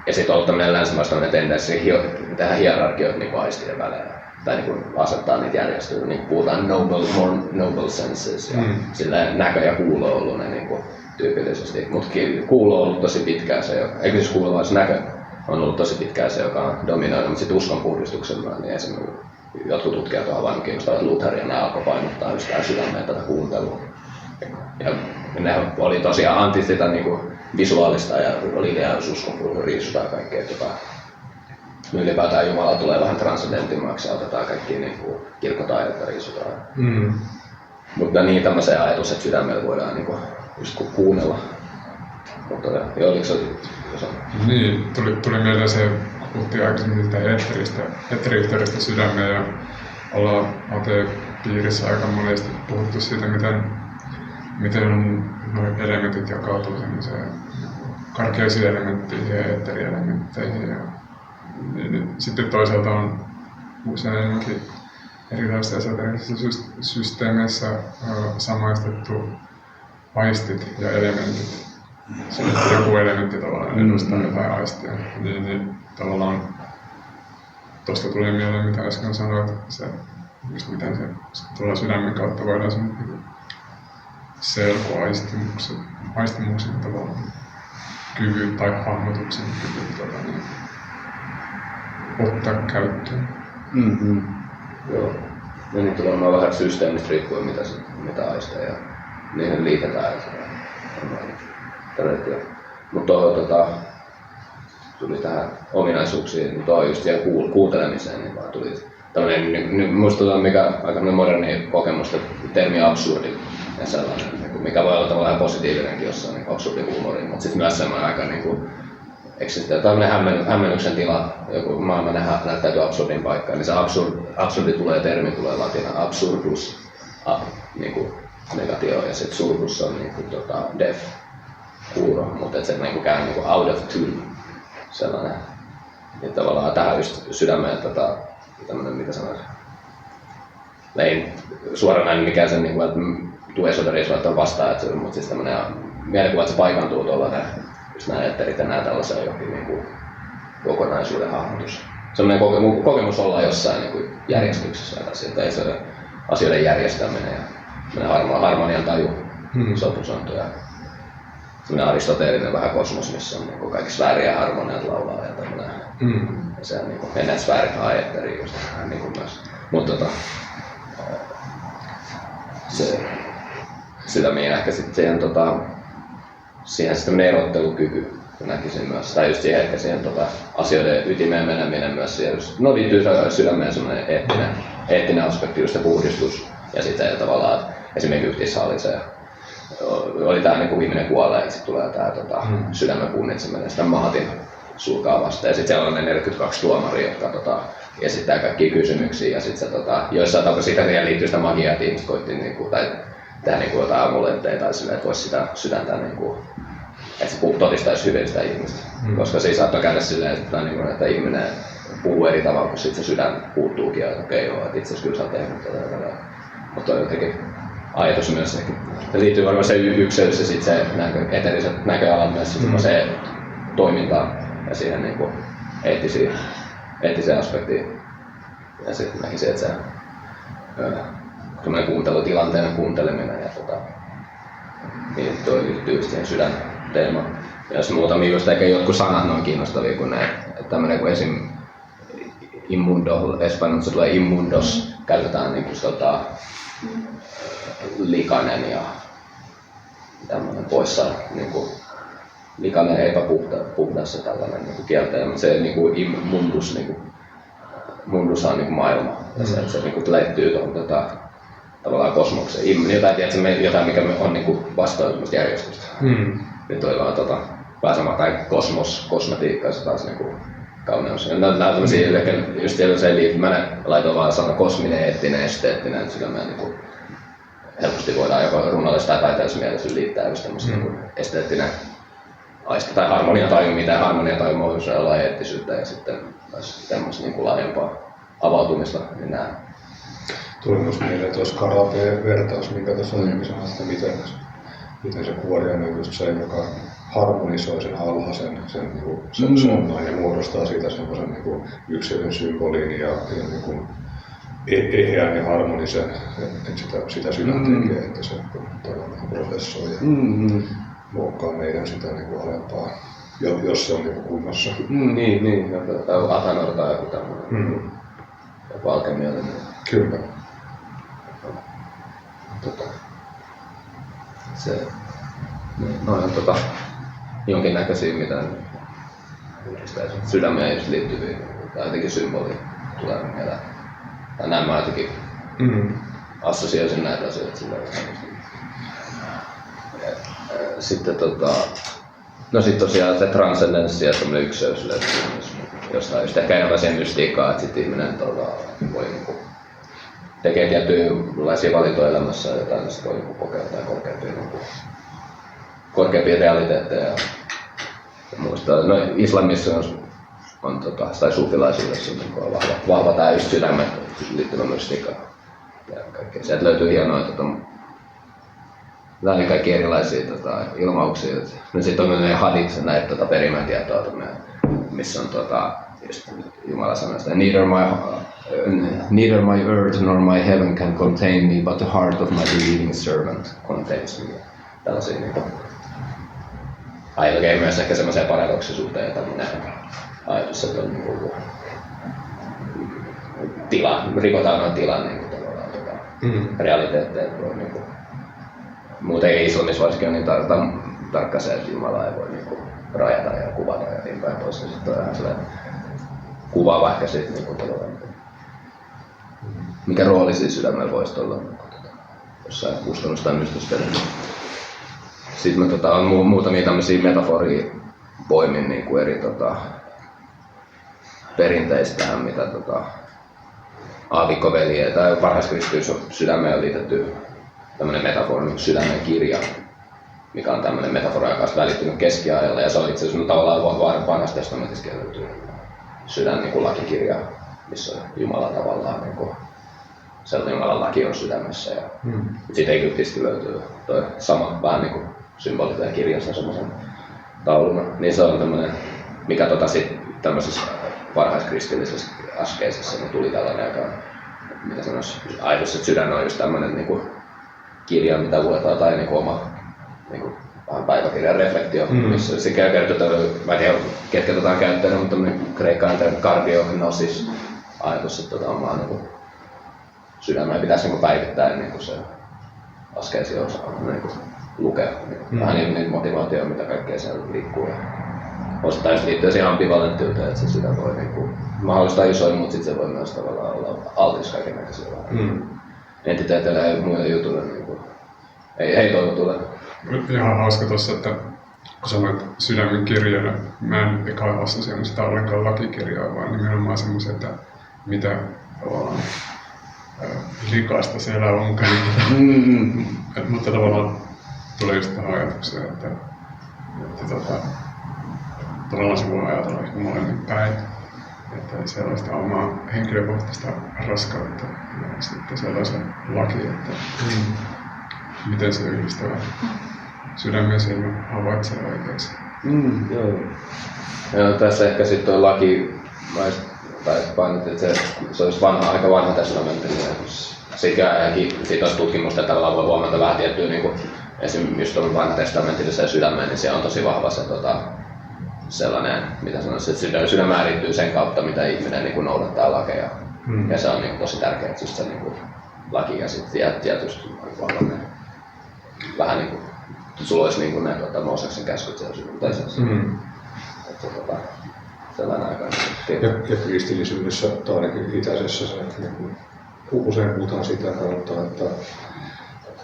ja sit on ollut tämmönen länsimainen tendenssi tehdä hierarkioita niinku aistien välein. Tai niin asettaa niitä järjestelyä, niin puhutaan more noble senses ja sillä näkö ja kuulo on ollut ne niin tyypillisesti. Mutta kuulo on ollut tosi pitkään se, eikö siis kuulo vaan näkö on ollut tosi pitkään se, joka on dominoinut, mutta sitten uskonpuhdistuksella, niin esimerkiksi jotkut tutkijat ovat havainnut kiinnostavat Lutheria, ne alkoi painottaa just tää sydämeen tätä kuuntelua. Ja ne oli tosiaan anti sitä niin visuaalista ja oli vielä uskonpuhdistus riisutaan ja kaikkea. Ylipäätään Jumala tulee vähän transcendentimmaksi ja otetaan kaikki niin kirkkotaidetta riisutaan. Mutta niin tämmöisen ajatus, että sydämellä voidaan niin just kuunnella. Mutta oliko se... Niin, tuli mieleen se, kun puhuttiin aikaisemmin sitä eetteriyhteydestä sydämeen ja ollaan AT-piirissä aika monesti puhuttu siitä, miten nuo elementit jakautuu semmoiseen karkeisiin elementteihin ja eetterielementteihin. Niin, sitten toisaalta on useinkin erilaisissa esoterisissa systeemeissä samaistettu aistit ja elementit. Sitten joku elementti tavallaan edustaa jotain aistia. Niin tavallaan tuosta tuli mieleen, mitä äsken sanoit, että se, just miten se tuolla sydämen kautta voidaan sen selkoaistimuksen tavallaan kyvyt tai hahmotuksen kyvyt ottaa käyttöön. Joo. Ja niitä on varmaan vähän systeemistä riippuen mitä aisteja niihin liitetään. Mutta tuli tähän ominaisuuksiin, niin tuo just siihen kuuntelemiseen, niin vaan tuli tämmöinen, muistutaan mikä aika moderni kokemus, termi absurdi ja sellainen, mikä voi olla tavallaan positiivinenkin jossain niin absurdi huumori, mutta sitten myös semmoinen aika niin tämmöinen hämmennyksen tila, joku maailma näyttäytyy absurdin paikkaan, niin se absurdi termi tulee latina absurdus, niin negatio, ja sitten surdus on niin deaf, kuuro, mutta se niin käy niin out of tune, sellainen. Ja tavallaan tähän just sydämeen tämmöinen, mitä sanoisi, ei suoranainen mikään sen, niin että tuu esoterisua vastaan, mutta siis tämmöinen mielikuva, että se paikantuu tuolla just nämä eetterit ja nämä tällaisen jokin niin kokonaisuuden hahmotus. Sellainen kokemus olla jossain niin järjestyksessä tai se asioiden järjestäminen ja harmonian taju, sopusointu ja sellainen aristoteellinen vähän kosmos, missä on niin kaikki sfääri ja harmoniat laulaa ja tämmöinen. Ja se on niin ennen sfäärit eetteri just niin myös. Mutta sitä minä ehkä sitten siihen sitten erottelukyky näkisin myös, tai just siihen, että siihen asioiden ytimeen meneminen myös siihen, no liittyy sydämeen semmoinen eettinen aspekti, just se puhdistus, ja sitten tavallaan esimerkiksi yhtishalli oli tää niin kuin ihminen kuolee, ja sitten tulee tää sydämen punnitseminen, sitä maatin sulkaa vasta, ja sitten siellä on ne 42 tuomaria, jotka esittää kaikkia kysymyksiä, ja sitten se joissain tapauksissa siihen liittyy sitä magiaa, että ihmiset koitti niinku, tai tehdä niinku jotain amuletteja tai silleen, että voisi sitä sydäntä niinku, että se todistaisi hyvin sitä ihmistä. Koska siinä saattoi käydä silleen, että ihminen puhuu eri tavalla, kun sit se sydän puuttuukin ja okei, että itse asiassa kyllä sä oot tehnyt tätä. Mutta on jotenkin ajatus myös, että liittyy varmaan se ykseys ja sit se eteriset näköalat myös se toimintaan ja siihen niinku eettiseen aspektiin. Ja sitten näkisin, että se kuuntelutilanteen kuunteleminen ja niin toi liittyy siihen sydänteemaan. Ja jos muutamia just eikä jotkut sanat noin kiinnostavia kuin ne, että tämmönen kuin esim. Immundo, espanjassa tulee immundos käytetään niin kuin, likainen ja tämmöinen poissa niin kuin, likainen epäpuhdas ja tällainen niin kieltäjä, mutta se niin kuin mundus, niin kuin, mundus on niin kuin maailma ja se niin kuin leittyy tuohon tavallaan kosmokseen. Jotain mikä on niin kuin vastoin semmoista järjestystä. Nyt on vaan pääsemään tai kosmetiikkaa, se taas niin kuin kauneus. Nämä on tämmöisiä, just se mä laitoin vaan sana kosminen, eettinen, esteettinen, että sillä me niin kuin helposti voidaan joko runollista tai taiteellisessa mielessä liittää just tämmöistä niin esteettinen aisti tai harmoniataju, mitä harmoniataju voi olla eettisyyttä ja sitten tämmöistä niin kuin laajempaa avautumista. Niin nämä. Tuli myös mieleen tuossa karate-vertaus, minkä tuossa aiemmin sanoin, että miten se kuoriainen on just se, joka harmonisoi sen alhaisen sen, niin sen sonnan ja muodostaa siitä semmoisen niin yksilön symboliin ja niin kuin eheän ja harmonisen, että sitä sydän tekee, että se prosessoi ja muokkaa meidän sitä niin kuin alempaa, jos se on niin kunnossa. Niin. Tai Atanor tai joku tämmöinen. Joku alkemiallinen. Kyllä. Noin on jonkinnäköisiä, mitä sydämeen liittyviä tai jotenkin symbolia tulee mieleen. Tai näin mä jotenkin assosioisin näitä asioita sillä sitten sit tosiaan se transcendenssi ja semmoinen ykseys löytyy jostain just ehkä enemmän siihen mystiikkaa, että sitten ihminen voi niinku tekee tiettyjä valintoja elämässä ja jotain, niin voi kokea jotain korkeampia realiteetteja ja muista. No, islamissa on tai sufilaisuudessa on vahva tämä just sydämen liittyvä mystiikka ja kaikkea. Sieltä löytyy hienoja kaikki erilaisia ilmauksia. No sitten on ne hadit, näitä perimätietoa, missä on just Jumala sanoo sitä, neither my earth nor my heaven can contain me, but the heart of my believing servant contains me. Tällaisia niinku aivan myös ehkä semmoiseen paradoksisuuteen ja tämmöinen ajatus, että on niinku rikotaan noin tilan niinku tavallaan realiteetteja. Niinku, muuten ei islamissa varsinkin ole niin tarkka se, että Jumala ei voi niinku rajata ja kuvata ja niin päin pois. Ja sitten on ihan sellainen kuvaava ehkä siitä niinku mikä rooli siis sydämellä voisi olla jossain uskonnossa tai mystisyydessä. Sitten me on muutamia tämmöisiä metaforia voimin niin kuin eri perinteistä tähän, mitä aavikkoveljeä tai varhaiskristityys sydämeen on liitetty tämmöinen metafora, niin sydämen kirja, mikä on tämmöinen metafora, joka on välittynyt keskiajalla ja se on itse asiassa tavallaan vanhassa testamentissa kirjoitettu sydän niin kuin lakikirja, missä Jumala tavallaan niin kuin, sellainen Jumalan laki on sydämessä ja siitä Egyptistä löytyy toi sama vähän niin kuin symbolinen kirjassa semmoisen tauluna, niin se on tämmöinen, mikä sit tämmöisessä varhaiskristillisessä askeisessa niin tuli tällainen aika, mitä sanoisi, ajatus, että sydän on just tämmöinen niin kuin kirja, mitä luetaan tai niin kuin oma niin kuin vähän päiväkirjan reflektio, missä se kertotaan, mä en tiedä ketkä on käyttänyt, mutta tämmöinen kreikkalainen kardiognosis ajatus, että omaa niin kuin sydämeen pitäisi niin kuin päivittää ennen kuin se askeisi osaa niin kuin lukea. Vähän niin motivaatio, mitä kaikkea siellä liikkuu. Osittain just liittyy siihen ambivalenttiuteen, että se sydän voi niin kuin mahdollistaa isoin, mutta sitten se voi myös tavallaan olla altis kaikennäköisillä entiteeteillä ja muille jutuille. Niin kuin, ei toivotulle. Ihan hauska tuossa, että kun sanoit sydämen kirjana, mä en eka assosioinut sitä ollenkaan lakikirjaa, vaan nimenomaan semmoisen, että mitä rikasta siellä onkaan. Mutta tavallaan tulee just tähän ajatukseen, että tavallaan se voi ajatella ehkä molemmin päin. Että sellaista omaa henkilökohtaista raskautta ja sitten sellaisen laki, että miten se yhdistää sydämen ja silmän havaitsee oikeaksi. Ja tässä ehkä sitten tuo laki, tai painotit, että se olisi aika vanha testamentillinen. Siitä olisi tutkimusta, että tavallaan voi huomata vähän tiettyä, niin kuin, esimerkiksi just tuolla vanha testamentillisen sydämeen, niin se on tosi vahva se sellainen, mitä sanoisin, että sydän määrittyy sen kautta, mitä ihminen niin kuin noudattaa lakeja. Ja se on niin tosi tärkeää, että just se niin laki ja sitten tietysti vähän niin kuin sulla olisi niin kuin ne Mooseksen käskyt siellä synnyttäisessä. Sellainen aika. Ja kristillisyydessä, tai ainakin itäisessä, se, niin usein puhutaan sitä kautta,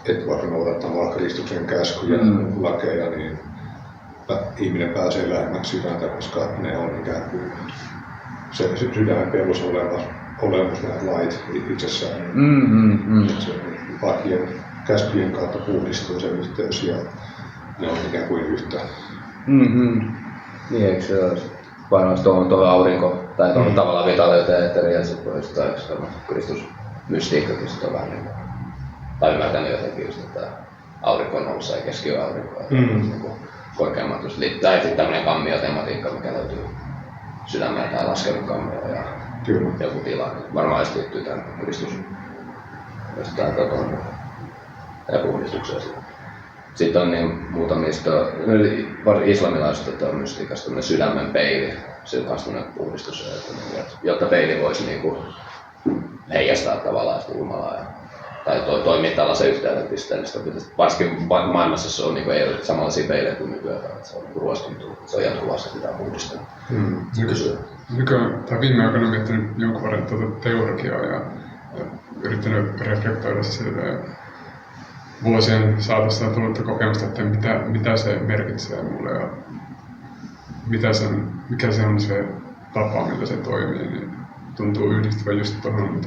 että vaikka noudattamalla Kristuksen käskyjä lakeja, niin ihminen pääsee lähemmäksi sydäntä, koska ne on ikään kuin se sydämen perusolemus, nämä lait itsessään. Se lakien käskyjen kautta puhdistuu se yhteys ja ne on ikään kuin yhtä. Niin, eikö se olisi varmasti tuohon aurinko tai tuohon tavallaan vitaliuteen eetteriin ja sitten voisi Kristusmystiikkakin sitten on vähän niin kuin, tai ymmärtänyt jotenkin just, että aurinko nousee keskiaurinkoa niin korkeammat just tai sitten tämmöinen kammiotematiikka, mikä löytyy sydämeltä tai laskenut kammio ja joku tila, niin varmaan edes liittyy tämän Kristus ja puhdistukseen. Sitten on niin muutamista islamilaisista mystiikasta sydämen peili, se on kanssa puhdistus, jotta peili voisi niinku heijastaa tavallaan sitä Jumalaa tai toimia tällaisen yhteyden pisteen. Varsinkin maailmassa se on, niinku, ei ole samanlaisia peilejä kuin nykyään, että se on niinku ruostunut, se on jatkuvasti pitää puhdistaa. Viime aikoina miettinyt jonkun verran teologiaa ja yrittänyt reflektoida sitä. Vuosien saatossa on tullut kokemusta, että mitä se merkitsee mulle ja mikä se on se tapa, millä se toimii, niin tuntuu yhdistyvän just tuohon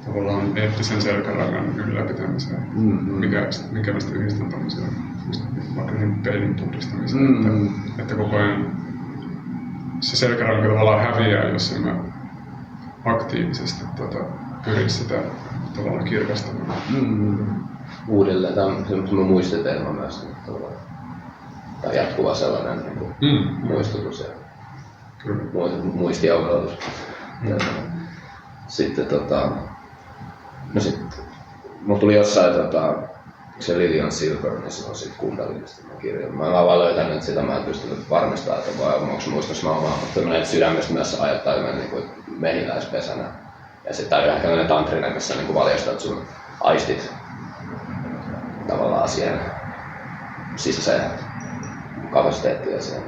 tavallaan eettisen selkärangan ylläpitämiseen, mikä mä sitten yhdistän tämmöiseen vaikka peilin puhdistamiseen, että koko ajan se selkäranka tavallaan häviää, jos en mä aktiivisesti pyrin sitä tavallaan kirkastamaan. Uudelleen. Tämä on semmoinen muistitelma myös. Tai jatkuva sellainen muistutus ja muistiaudotus. Sitten mulla tuli jossain se Lilian Silver, niin se on siitä Kundalinista kirja. Mä oon vaan löytänyt sitä, mä en pystynyt varmistamaan, että onko muistossa mä omaa, mutta tämmöinen sydämestä myös ajattaa niin mehiläispesänä. Ja sitten on ehkä tämmöinen tantrinen, missä niin valjastat sun aistit tavallaan siihen sisäiseen kapasiteettiin ja siihen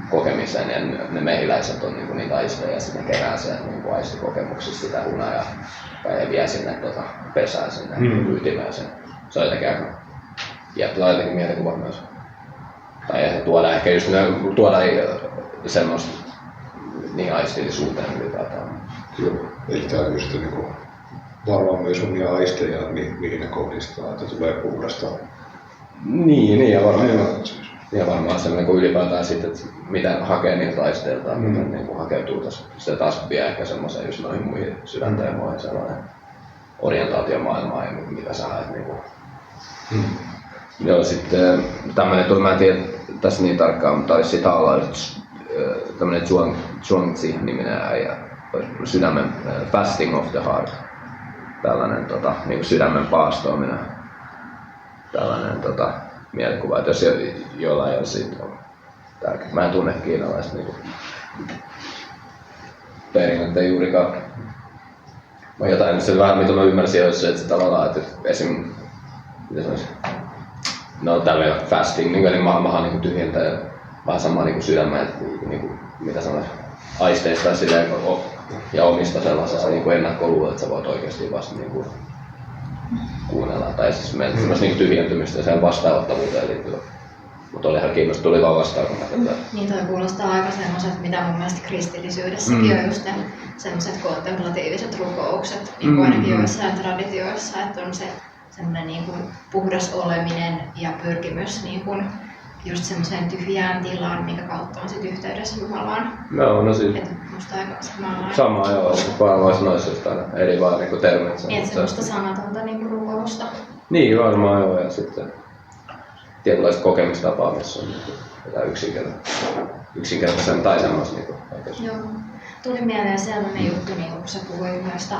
kokemiseen. Ja ne mehiläiset on niitä aisteja ja sitten ne kerää sen aistikokemuksista sitä hunaa ja vie sinne pesään sinne ytimeen sen. Se on jotenkin aika jotenkin mielikuva myös. Tai tuoda ehkä just semmoista niin aistillisuuteen ylipäätään. Kyllä, eli tää on just varmaan myös omia aisteja, mihin ne kohdistaa, että tulee puhdasta. Niin ja varmaan se ylipäätään sitten, että miten hakee niiltä aisteiltaan, miten hakeutuu tässä. Se taas vie ehkä semmoiseen just noihin muihin sydänteemoihin sellainen orientaatiomaailmaan ja mitä sä haet Joo, sitten tämmönen, mä en tiedä tässä niin tarkkaan, mutta olisi sitä alla tämmönen Zhuangzi-niminen äijä, sydämen fasting of the heart, tällainen niin sydämen paastoaminen, tällainen mielikuva, että jos jollain ei ole siitä on tärkeää. Mä en tunne kiinalaista perinnettä juurikaan. Mä jotain, se vähän mitä mä ymmärsin olisi se, että se tavallaan, että esim. Mitä sanoisin? No tällainen fasting, niin maha tyhjentää vähän samaa sydämeen, mitä sanoisin, aisteista ja omista sellaisesta ennakkoluuloa, että sä voit oikeasti vasta kuunnella. Tai siis meillä semmoista tyhjentymistä ja sen vastaanottavuuteen liittyvä. Mutta oli ihan kiinnostunut, tuli vaan vastaan. Niin toi kuulostaa aika semmoiset, mitä mun mielestä kristillisyydessäkin on just ne semmoiset kontemplatiiviset rukoukset, niin kuin ainakin joissain traditioissa, että on se semmoinen niin kuin puhdas oleminen ja pyrkimys niin kuin just semmoiseen tyhjään tilaan, minkä kautta on sit yhteydessä Jumalaan. No siis. Et musta aika samanlainen. Sama joo, vaan vois noissa jostain eri vaan termit. Niin, semmoista sanatonta niin rukousta. Niin varmaan joo, ja sitten tietynlaiset kokemistapaa, missä on jotain yksinkertaisen tai semmoista. Joo. Tuli mieleen sellainen juttu, niin kun sä puhuit noista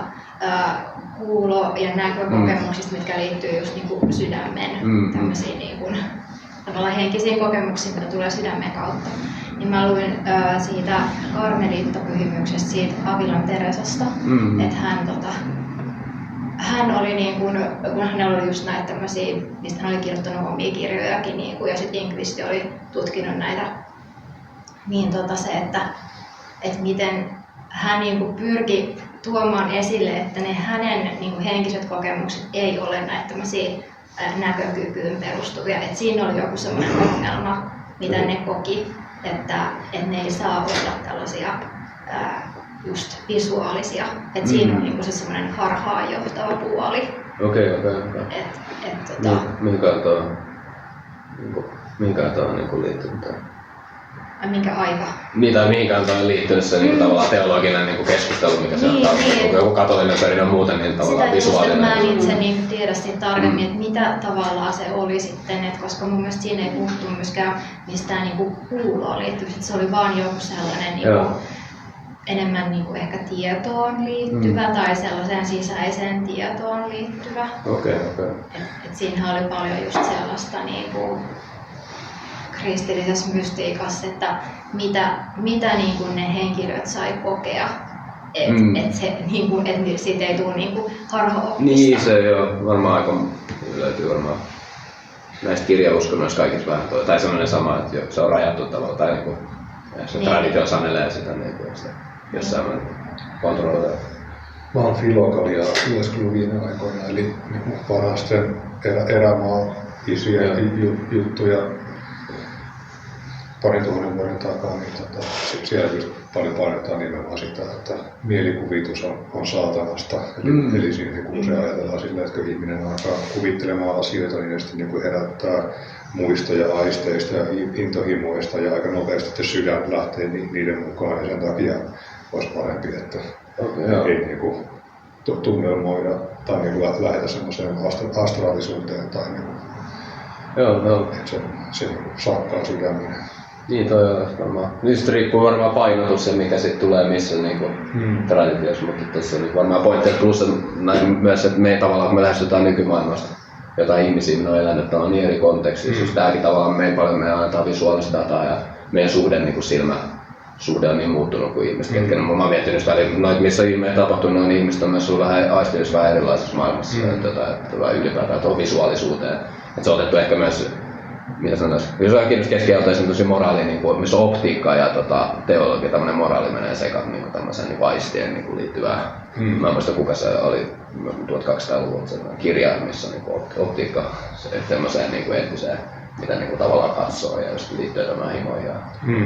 kuulo- ja näkökokemuksista, mitkä liittyy just niin sydämen tämmöisiin niin kuin, tavallaan henkisiin kokemuksiin, mitä tulee sydämen kautta. niin mä luin siitä karmeliittopyhimyksestä, siitä Avilan Teresasta, että hän oli niin kun hänellä oli just näitä tämmöisiä, mistä hän oli kirjoittanut omia kirjojakin niin kun, ja sitten inkvisitio oli tutkinut näitä, niin se, että miten hän niin kun pyrki tuomaan esille, että ne hänen niin kun henkiset kokemukset ei ole näitä tämmöisiä näkökykyyn perustuvia, että siinä oli joku semmoinen ongelma, mitä ne koki, että ne ei saa olla tällaisia just visuaalisia, että siinä on niinku se semmoinen harhaan johtava puoli. Okei. Mihinkään tuo on niinku liittynyt tähän? Minkä aika? Niin, tai mihinkään tuo on liittynyt se niinku tavallaan teologinen niinku keskustelu, mikä se on joku katolinen perinne muuten, niin tavallaan visuaalinen. Sitä, mä en itse niin tiedä siitä tarkemmin, että mitä tavallaan se oli sitten, että koska mun mielestä siinä ei puhuttu myöskään mistään niinku kuuloon liittyvistä, se oli vaan joku sellainen niinku, enemmän niinku ehkä tietoon liittyvä tai sellaiseen sisäiseen tietoon liittyvä. Okei. Et siinähän oli paljon just sellaista niinku kristillisessä mystiikassa, että mitä niinku ne henkilöt sai kokea, että siitä ei tule niinku harhaoppista. Niin, se jo varmaan aika löytyy varmaan näistä kirjauskonnoista kaikista vähän tai sellainen sama, että se on rajattu tavalla tai niinku, se traditio sanelee sitä niinku, jossain määrin kontrolloida. Mä oon Filokalia lueskellut viime aikoina, eli vanhasten erämaa-isiä juttuja 2000 vuoden takaa, niin siellä just paljon painetaan nimenomaan sitä, että mielikuvitus on saatanasta. Eli siinä kun se ajatellaan sillä, että kun ihminen alkaa kuvittelemaan asioita, niin ne sitten niin herättää muistoja aisteista ja intohimoista ja aika nopeasti sydän lähtee niiden mukaan ja sen takia olisi parempi, että ei niin tunnelmoida tai niin lähetä semmoiseen astraalisuuteen tai että se saakkaa sydäminen. Niin, toi on varmaan. Niistä riippuu varmaan painotus ja mikä sitten tulee missä niinku traditiossa, mutta tässä on varmaan pointti, että plus myös, että me tavallaan, kun me lähestytään nykymaailmasta jotain ihmisiä, ne on elänyt niin eri kontekstissa, just tämäkin tavallaan meidän paljon me annetaan visuaalista dataa ja meidän suhde niinku suhde on niin muuttunut kuin ihmiset, ketkä mä oon miettinyt noita, missä ilmeet tapahtuu, noin ihmiset on myös vähän aistillis vähän erilaisessa maailmassa, että ylipäätään tuohon visuaalisuuteen. Että se on otettu ehkä myös, mitä sanois, jos on kiinnostunut keskiajaltaisen tosi moraali, niin missä optiikka ja teologia, tämmöinen moraali menee sekaan niin tämmöiseen niin aistien niin liittyvää. Mä en muista kuka se oli 1200-luvulla sellainen kirja, missä niin optiikka tämmöiseen niin eettiseen, mitä niin tavallaan katsoo ja just liittyy tämän himoihin.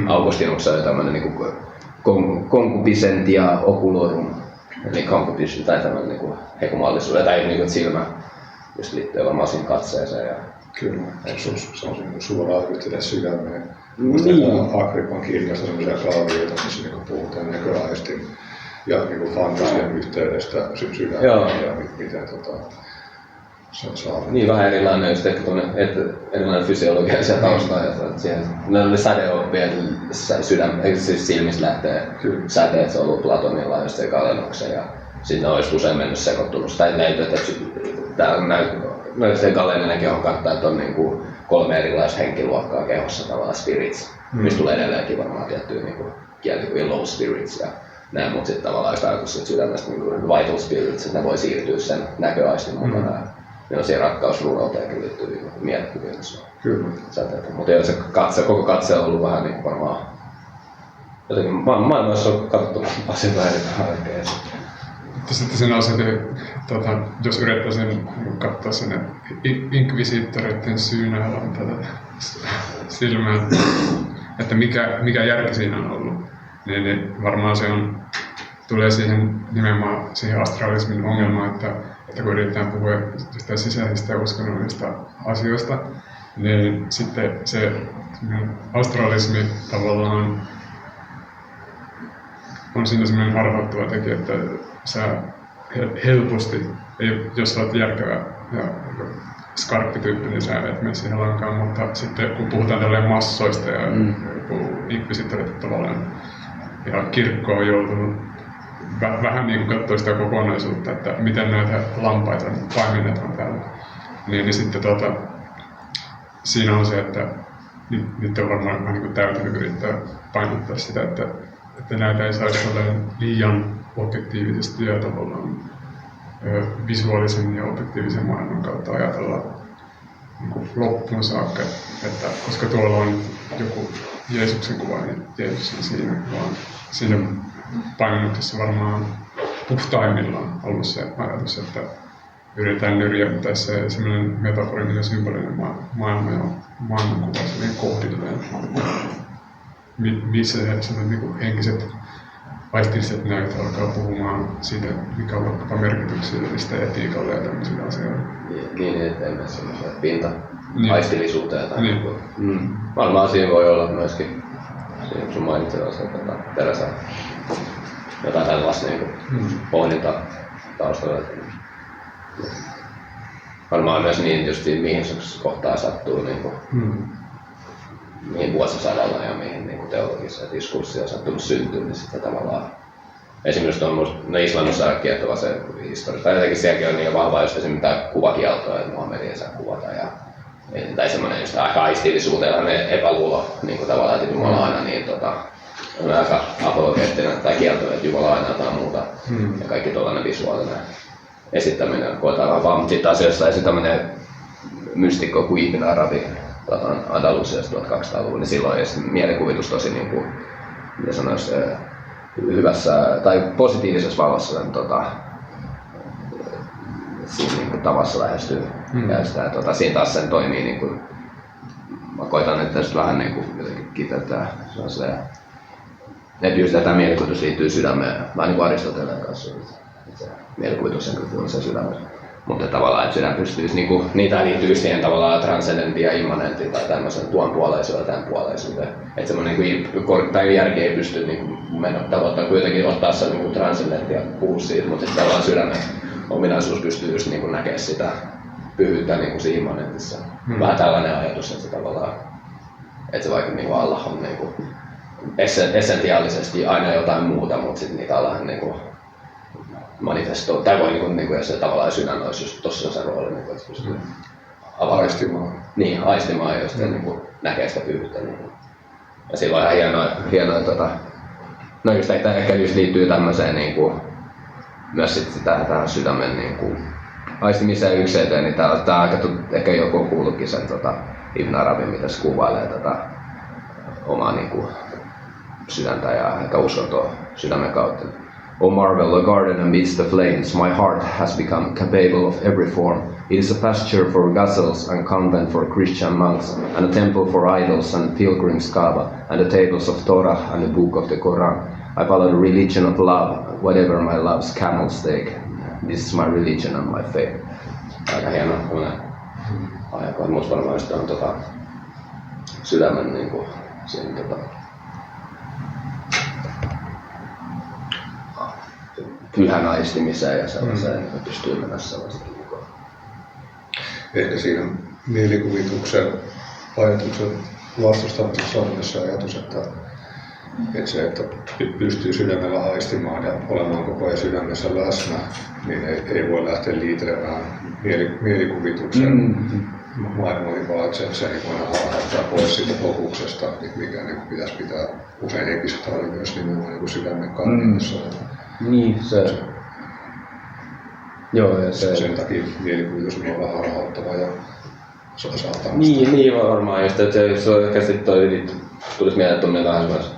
Augustinuksessa oli tämmöinen niin concupiscentia oculorum, eli concupiscentia tai tämmöinen niin hekumallisuuden tai niin silmä, just liittyy varmaan siihen katseeseen. Ja kyllä, se on suoraan yhteydessä sydämeen. Muistetaan Agrippan kirjasta sellaisia kaavioita, missä puhutaan näköaistin ja fantasian yhteydestä sydämeen ja miten se saa. Niin vähän erilainen just ehkä erilainen fysiologia siellä taustalla. Ne oli sädeoppia, siis silmistä lähtee säteet, se on ollut Platonilla just se Galenoksen ja sinne olisi usein mennyt sekoittunut. Tai se Galeninen kehonkartta, että on niinku 3 erilaista henkiluokkaa kehossa tavallaan spirits, mistä tulee edelleenkin varmaan tiettyä niinku kieltä low spirits ja näin, mutta sitten tavallaan ajatus sydämestä niinku vital spirits, että ne voi siirtyä sen näköaistin mukana. Ne on siihen rakkausrunouteenkin liittyviä mielikuvia. Kyllä. Mutta se koko katse on ollut vähän niinku varmaan jotenkin maailmassa on katsottu asioita eri sitten sen asetin, jos yrittäisin katsoa sinne inkvisiittoreiden syynäilän tätä silmää, että mikä järki siinä on ollut, niin varmaan se tulee siihen nimenomaan siihen astralismin ongelmaan, että kun yritetään puhua jostain sisäisistä ja uskonnollisista asioista, niin sitten se astralismi tavallaan on siinä sellainen harhauttava tekijä, että sä helposti, jos olet järkevä ja skarppityyppi, niin sä et mene siihen lankaan, mutta sitten kun puhutaan tälleen massoista ja inkvisittorit tavallaan ja kirkko on joutunut vähän niin kuin katsoa sitä kokonaisuutta, että miten näitä lampaita paimennetaan täällä, niin sitten siinä on se, että nyt on varmaan vähän niin täytynyt yrittää painottaa sitä, että näitä ei saisi olla liian objektiivisesti ja tavallaan visuaalisen ja objektiivisen maailman kautta ajatella niin loppuun saakka, että koska tuolla on joku Jeesuksen kuva, niin Jeesus on siinä, vaan siinä painotuksessa varmaan puhtaimmillaan ollut se ajatus, että yritetään nyrjäyttää se semmoinen metaforinen ja symbolinen maailma ja maailmankuva silleen kohdilleen, missä niin henkiset aistilliset näyt alkaa puhumaan siitä, mikä on vaikkapa merkityksellistä etiikalle ja tämmöisillä asioilla. Niin, ettei mene semmoiseen pinta-aistillisuuteen. Niin. Varmaan siinä voi olla myöskin, kun sun mainitsit Teresa, jotain tällaista niin pohdinta taustalla. Varmaan myös niin, just mihin se kohtaa sattuu, niin kuin, mihin vuosisadalla ja mihin niin teologiseen diskurssiin on sattunut syntyä, niin sitten tavallaan esimerkiksi Islannissa on kiehtova se historia, tai jotenkin sielläkin on niin vahva just esimerkiksi tämä kuvakielto, että Muhammed ei saa kuvata, tai semmoinen just aika aistillisuuteen, epäluulo niin kuin tavallaan, että Jumala aina niin on aika apologeettinen tai kieltävä, että Jumala aina jotain muuta, ja kaikki tuollainen visuaalinen esittäminen koetaan vapaa, mutta sitten taas jossain tämmöinen mystikko kuin Ibn Arabi Andalusiasta 1200-luvulla, niin silloin ei mielikuvitus tosi niin kuin, mitä sanoisi, hyvässä tai positiivisessa valossa siinä niin kuin tavassa lähestyy. Ja sitä, siinä taas sen toimii, niin kuin, mä koitan nyt tästä vähän niin kuin jotenkin kiteyttää että just tämä mielikuvitus liittyy sydämeen, vähän niin kuin Aristoteleen kanssa. Mielikuvituksen kyllä on se sydämessä. Mutta tavallaan, että sydän pystyisi, niinku, niitä liittyy siihen tavallaan transcendentiin ja immanentiin tai tämmöisen tuon puoleisuuteen ja tämän puoleisuuteen. Että semmoinen niin järki ei pysty niinku, mennä tavoittaa kuitenkin ottaa se niinku, transcendentti ja puhua siitä, mutta sitten tavallaan sydämen ominaisuus pystyy just niinku, näkemään sitä pyhyyttä niinku, siinä immanentissa. Vähän tällainen ajatus, että se tavallaan, että se vaikka niinku, Allah on niinku, essentiaalisesti aina jotain muuta, mutta sitten niitä ollaan niinku, manifestoon, tai voi niinku, jos se tavallaan sydän olisi just tossa se rooli, niinku, että pystyy aistimaan. Niin, aistimaan ja sitten niinku, näkee sitä pyhyyttä. Niinku. Ja silloin ihan hienoa no just ehkä just liittyy tämmöiseen niinku, myös sit tähän sydämen niinku, aistimiseen ja ykseyteen, niin tää aika ehkä joku on kuullutkin sen Ibn Arabin, mitä se kuvailee omaa niinku, sydäntä ja ehkä uskontoa sydämen kautta. O marvel, a garden amidst the flames, my heart has become capable of every form. It is a pasture for gazelles and convent for Christian monks, and a temple for idols and pilgrims Kaaba, and the tables of Torah and the book of the Quran. I follow the religion of love, whatever my love's camels take. This is my religion and my faith. Aika hieno ajankohta. Musta varmaan sitä on sydämen niinku, siinä pyhän aistimiseen ja sellaiseen, että pystyy mennä sellaiseen mukaan. Ehkä siinä mielikuvituksen ajatuksen vastustamisessa on myös se ajatus, että pystyy sydämellä aistimaan ja olemaan koko ajan sydämessä läsnä, niin ei voi lähteä liitelemään mielikuvituksen maailmoihin, vaan että se niin harhauttaa pois siitä fokuksesta, mikä niin pitäisi pitää usein henkisesti oli myös nimenomaan niin sydämen kannassa. Niin, se. Joo, ja se. Sen takia mielikuvitus on vähän harhauttava ja saattaa. Niin varmaan just, että se on ehkä sitten tulisi mieleen tunne vähän semmoinen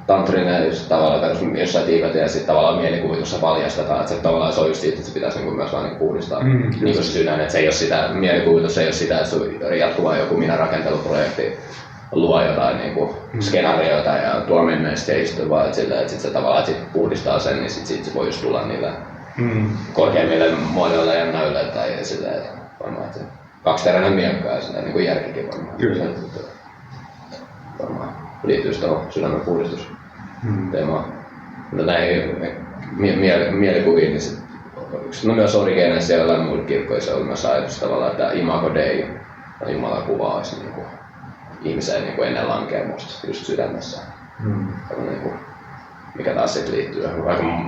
tantrinen just tavallaan perus jossain tiivetä ja sitten tavallaan mielikuvitussa paljastetaan, että se tavallaan se on just siitä, että se pitäisi niinku myös vaan niinku puhdistaa niinku se sydän, että se ei ole sitä, mielikuvitus ei ole sitä, että sun jatkuva joku minä-rakenteluprojekti luo jotain niinku skenaarioita ja tuo menneistä ja istuu vaan, että sit se tavallaan sit puhdistaa sen, niin sit se voi just tulla niille korkeimmille muodoille ja näyille tai silleen, että varmaan että kaksiteräinen miekka ja sitä niinku järkikin varmaan. Kyllä. Varmaan liittyy tuohon sydämen puhdistusteemaan. Mutta näihin mielikuviin, niin sit, no myös Origenes ja jollain muilla kirkkoissa oli myös ajatus tavallaan, että Imago Dei, Jumalan kuva olisi niinku ihmiseen niinku ennen lankeemusta just sydämessä. Niinku, mikä taas sitten liittyy,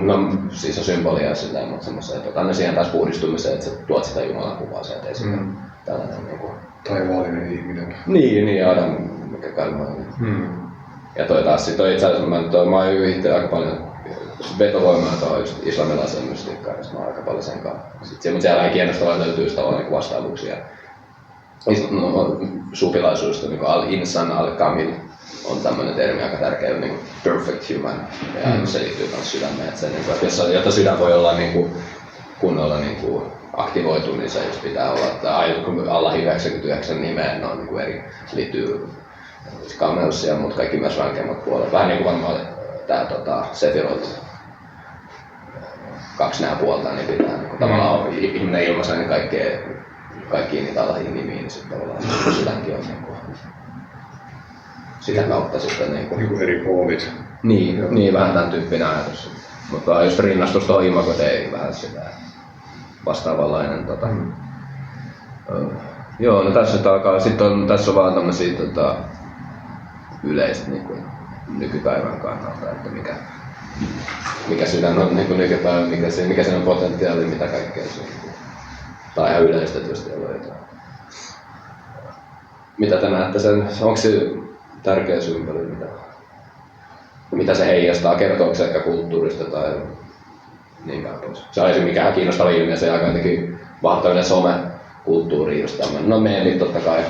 no siis on symbolia silleen, mutta semmoiseen, että anna siihen taas puhdistumiseen, että sä tuot sitä Jumalan kuvaa sieltä esille. Tällainen niinku. Taivaallinen ihminen. Niin, Adam mikä kai mä oon. Ja toi taas sit on itse asiassa, mä oon itse aika paljon vetovoimaa tuohon just islamilaiseen mystiikkaan, jos mä oon aika paljon sen kanssa. Mutta siellä on kiinnostavaa, että löytyy sitä niin vastaavuuksia. Sufilaisuudesta niin al-insan, al-kamil on tämmöinen termi aika tärkeä, niin kuin perfect human. Ja se liittyy myös sydämeen. Että jotta sydän voi olla niin kuin, kunnolla niin kuin aktivoitu, niin se just pitää olla, että Allah 99 nimeen on niin kuin eri. Se liittyy kameus ja muut kaikki myös rankemmat puolet. Vähän niin kuin varmaan tämä Sefirot 2 nämä puolta, niin pitää niin tavallaan ihminen ilmaisen niin kaikkiin niitä Allahin nimiin, niin sitten tavallaan sydänkin on niin kuin, sitä kautta sitten niin kuin eri puolit. Niin vähän tämän tyyppinen ajatus. Mutta just rinnastus tuohon imagoteen vähän sitä vastaavanlainen. Joo, no tässä alkaa. Tässä on vaan tämmöisiä yleiset niin kuin nykypäivän kannalta, että mikä sydän on niin kuin nykypäivän, mikä sen on potentiaali, mitä kaikkea se on. Tai ihan yleistä tietysti on jotain. Mitä te näette sen, onko se tärkeä symboli, mitä se heijastaa, kertooko se ehkä kulttuurista tai niinkään pois. Se on mikä kiinnostava ilmiö, se aika jotenkin vahtoinen somekulttuuri just tämmöinen. No meemit totta kai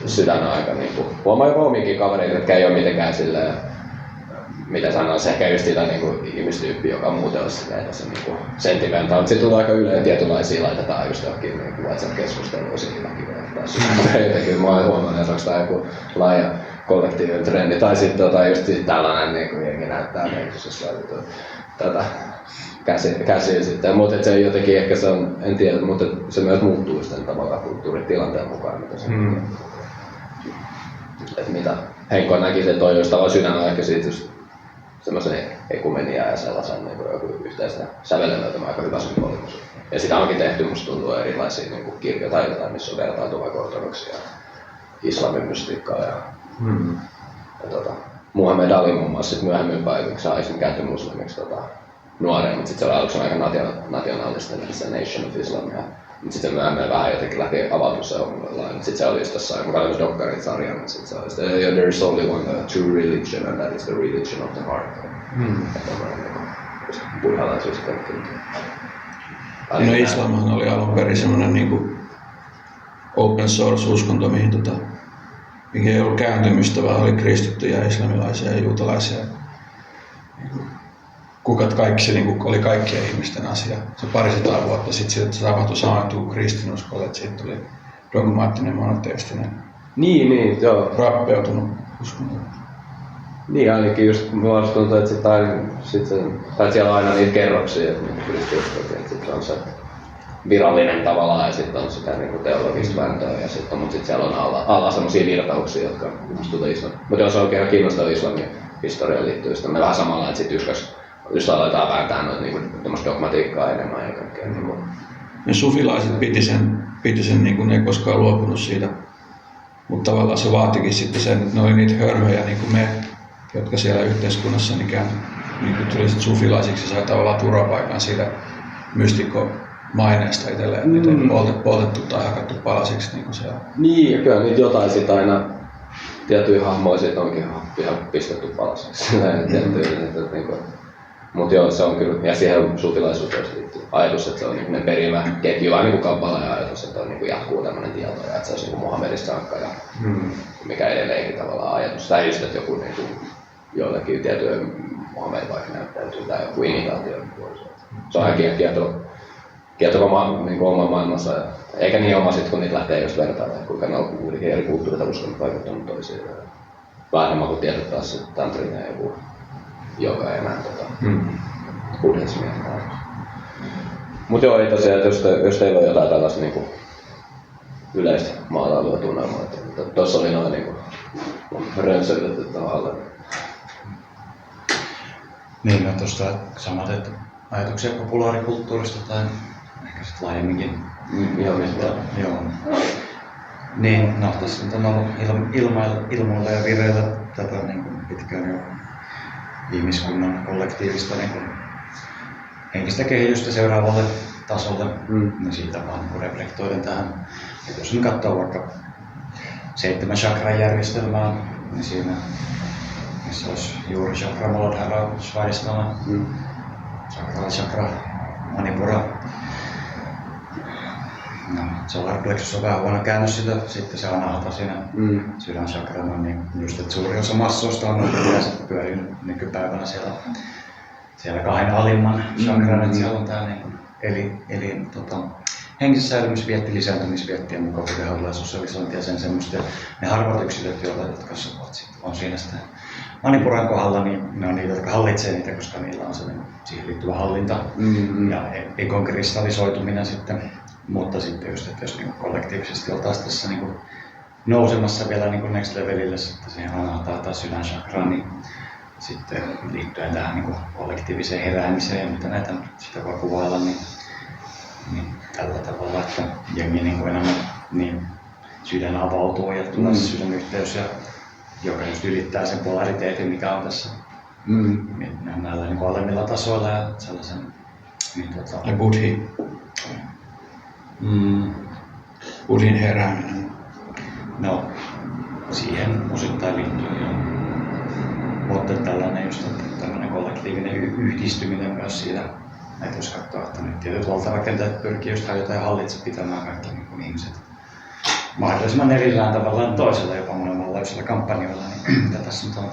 sydän aika niinku, huomaa jopa omiinkin kavereita, jotka ei ole mitenkään silleen, mitä sanoisi, ehkä just sitä niinku ihmistyyppi, joka muuten olisi silleen tässä niinku sentimentaa, mutta sitten tulee aika yleensä tietynlaisia laitetaan just johonkin niinku WhatsApp-keskustelua siinäkin. Jotenkin mä oon huomannut, että onko tää joku laaja kollektiivinen trendi, tai sitten just tällainen niinku jengi näyttää jos tätä käsiä sitten. Mutta se jotenkin ehkä se on, en tiedä, mutta se myös muuttuu sitten tavallaan kulttuuritilanteen mukaan, mitä se että mitä Henkko näki se toi just tavallaan sydän on ehkä siitä just semmoisen ekumeniaa ja sellaisen niin joku yhteistä sävelen löytämään aika hyvä symbolimus. Ja sitä onkin tehty, musta tuntuu erilaisia niin kirjoja tai jotain, missä on vertailtu vaikka ortodoksia, islamin mystiikkaa ja Muhammed Ali muun muassa sit myöhemmin päiviksi sai sen kääntyi muslimiksi nuoreen, mutta sitten se oli aluksi aika nationalistinen, se Nation of Islam. Mutta sitten myöhemmin vähän jotenkin lähti avautua se ongelmalla. Sitten se oli just jossain, mä katsoin Dokkarit sarjan, että sitten se oli sitä, there is only one true religion and that is the religion of the heart. Buddhalaisuus kaikki. No islamhan oli alun perin semmoinen niinku open source uskonto, mihin ei ollut kääntymistä, vaan oli kristittyjä, islamilaisia ja juutalaisia. Kukat kaikki se niinku oli kaikkien ihmisten asia. Se 200 vuotta sitten se tapahtui samantua kristinuskolle, että siitä tuli dogmaattinen, monoteistinen, joo. rappeutunut uskonto. Niin ainakin just musta tuntuu, että siellä on aina niitä kerroksia, että sitten on se virallinen tavallaan ja sitten on sitä niinku teologista vääntöä ja sitten mutta sit siellä on alla semmosia virtauksia, jotka musta tuntuu islam. Mutta se on oikein kiinnostava islamin historiaan liittyy sitä. Me vähän samalla, että sit jos aletaan vääntää noita niinku dogmatiikkaa enemmän ja kaikkea. Ne sufilaiset piti sen niin kuin ne ei koskaan luopunut siitä. Mutta tavallaan se vaatikin sitten sen, että ne oli niitä hörhöjä niin kuin me, jotka siellä yhteiskunnassa niin kuin tuli sitten sufilaisiksi ja sai tavallaan turvapaikan siitä mystikko-maineesta itselleen. Niitä ei poltettu tai hakattu palasiksi. Niin kuin siellä. Niin, ja kyllä niitä jotain sitä aina tiettyjä hahmoja siitä onkin ihan pistetty palasiksi. Mutta joo, se on kyllä, ja siihen sufilaisuuteen liittyy ajatus, että se on niin perimäketju, vähän niin kuin kabbala ajatus, että on niin jatkuu tämmöinen tieto ja että se olisi niin Muhammedista saakka ja mikä edelleenkin tavallaan ajatus. Tai just, että joku niin joillekin tiettyjä Muhammed vaikka näyttäytyy tai joku imitaatio. Se on ihan kietova niin oma maailmassa, eikä niin oma sit, kun niitä lähtee just vertailemaan, kuinka ne on kuitenkin eri kulttuurit uskonnot vaikuttanut toisiin. Vähemmän kuin tietyt taas sitten tantrina ja joku joka ei enää buddhismia. Mut joo, ei tosiaan, että jos teillä on jotain tällaista niinku yleistä maalailua tunnelmaa, että tossa oli noin niinku rönsöitetty tavallaan. Niin, no tuosta samat, että ajatuksia populaarikulttuurista tai ehkä sitten laajemminkin. Ihan mistä. Joo. Niin, no tässä nyt on ollut ilmoilla ja vireillä tätä niin kuin pitkään jo ihmiskunnan kollektiivista niin kuin henkistä kehitystä seuraavalle tasolle, niin siitä vaan niin reflektoiden tähän. Et jos nyt katsoo vaikka 7 chakran järjestelmää, niin siinä missä olisi juuri chakra, Muladhara, Svadhisthana, chakra, Manipura. No, solar plexus on vähän huono käännös sitä, sitten se anahata siinä sydänchakrana, niin just että suuri osa massoista on yleensä pyörii nykypäivänä siellä kahden alimman chakran, että siellä on tää niin, henkisessä säilymisvietti, lisääntymisvietti ja mukavuudenhallinta ja sosialisointi ja sen semmoista. Ja ne harvat yksilöt, jotka on siinä sitä Manipuran kohdalla, niin ne on niitä, jotka hallitsee niitä, koska niillä on sellainen siihen liittyvä hallinta ja ekon kristallisoituminen sitten. Mutta sitten just, että jos niin kollektiivisesti oltaisiin tässä niin nousemassa vielä niin next levelille sitten siihen anahtaa taas sydänchakraan, niin sitten liittyen tähän niin kollektiiviseen heräämiseen ja mitä näitä sitä voi kuvailla, niin tällä tavalla, että jengi niin enemmän niin sydän avautuu ja tulee se sydänyhteys, joka just ylittää sen polariteetin, mikä on tässä näillä niin alemmilla tasoilla ja sellaisen. Ja buddhi. Buddhin herääminen. No, siihen osittain liittyy jo. Mutta tällainen just, että tällainen kollektiivinen yhdistyminen myös siinä, että jos katsoo, että nyt tietyt valtarakenteet pyrkii just jotain hallitse pitämään kaikki niin ihmiset mahdollisimman erillään tavallaan toisella, jopa monenlaisilla kampanjoilla, niin mitä tässä nyt on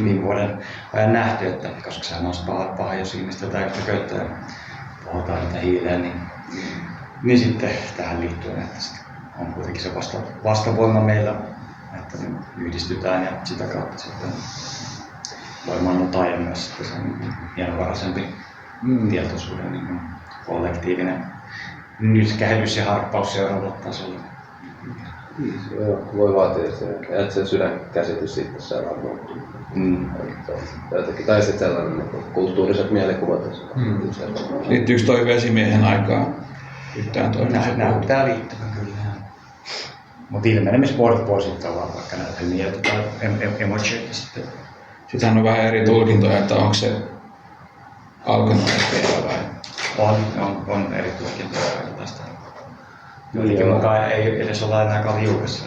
viime vuoden ajan nähty, että koska sehän on paha, jos ihmiset jotain yhtä köyttä ja puhutaan niitä hiileä, niin sitten tähän liittyen, että on kuitenkin se vastavoima meillä, että me yhdistytään ja sitä kautta sitten voimaannutaan ja myös sitten se hienovaraisempi tietoisuuden niin kollektiivinen nytkähdys ja harppaus seuraavalla tasolla. Voi vaatia sitä, että se sydänkäsitys siitä saadaan muuttua. Tai sitten sellainen niin kulttuuriset mielikuvat. Liittyykö toi vesimiehen aikaan yhtään toinen? Näyttää liittyvän kyllä. Mutta ilmenemismuodot voi sitten olla vaikka näitä mieltä tai emotioita sitten. Sittenhän on vähän eri tulkintoja, että onko se alkanut vielä vai? On eri tulkintoja tästä. Jotenkin mukaan ei edes olla enää kaljuudessa.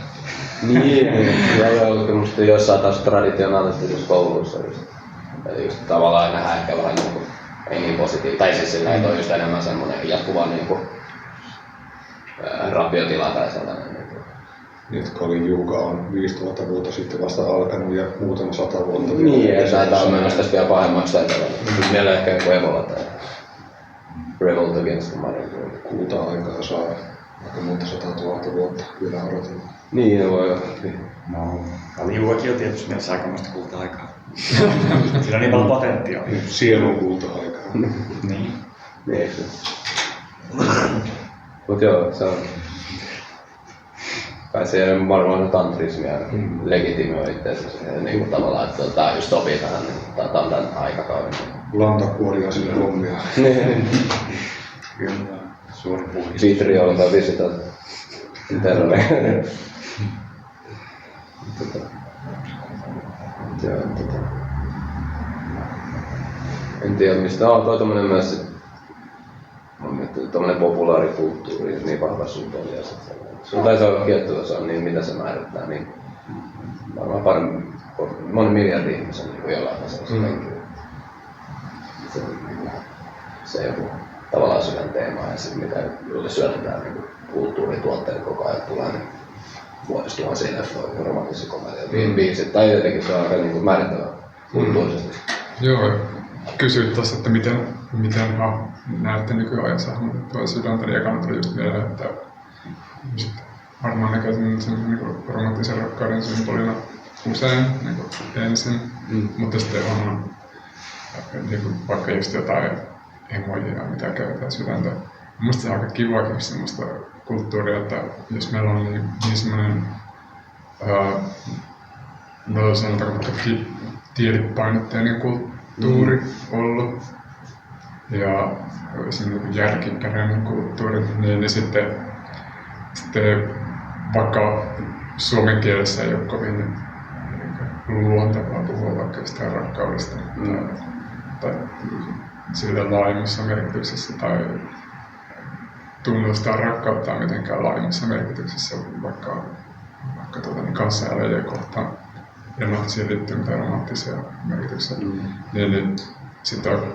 Niin, ja on musta jossain taas traditionaalisissa kouluissa just tavallaan nähdään ehkä vähän niin kuin, ei niin positiivista. Tai siis sillä on just enemmän semmoinen jatkuva niin kuin rapiotila tai sellainen. Niin, että Kali Yuga on 5000 vuotta sitten vasta alkanut ja muutama 100 vuotta. Niin, ja näitä on menossa tästä vielä pahemmaksi tai tällainen. Meillä on ehkä joku Evola tai Revolt Against the Modern World. Kulta-aikaa saa aika monta 100 000 vuotta kyllä odotella. Niin, voi olla. No, Kali Yugakin on tietysti mielessä aikamoista kulta-aikaa. Sillä on niin paljon potentiaalia. Sielun kulta-aikaa. Niin. Niin, mut joo, se on. Kai se ei varmaan tantrismia legitimioi itseänsä niin tavallaan, että tämä just sopii tähän, niin tämä on tämän aikakauden. Lantakuoria sinne hommia. Kyllä, suuri puhdistus. Vitrioli tai visita terve. En tiedä mistä on toi tommonen myös tommonen populaarikulttuuri, niin vahva symboli ja sitten sun taisi olla kiehtovaa, se on niin mitä se määrittää, niin varmaan monen miljardin ihmisen niin jollain tasolla se joku tavallaan sydänteema ja sitten mitä jolle syötetään niin kulttuurituotteet koko ajan tulee, niin muodostumaan siinä leffoja, romanttisia komedioita, biisit tai jotenkin se on aika niin määrittävä kulttuurisesti. Joo, kysyit tuossa, että miten näette nykyajassa hahmotettua sydäntä, ja ekana tuli just mieleen, että varmaan näkee sen niin romanttisen rakkauden symbolina usein niin ensin, mutta sitten on niin vaikka just jotain emojia, mitä käytetään sydäntä. Mielestäni se on aika kivakin semmoista kulttuuria, että jos meillä on niin semmoinen sanotaanko tiedepainotteinen kulttuuri ollut ja semmoinen järkiperäinen kulttuuri, niin sitten vaikka suomen kielessä ei ole kovin luontevaa puhua vaikka jostain rakkaudesta tai sillä laajemmassa merkityksessä tai tunnustaa rakkautta mitenkään laajemmassa merkityksessä, vaikka kanssaeläjiä kohtaan ja siihen liittyy mitään romanttisia merkityksiä. Niin sitten on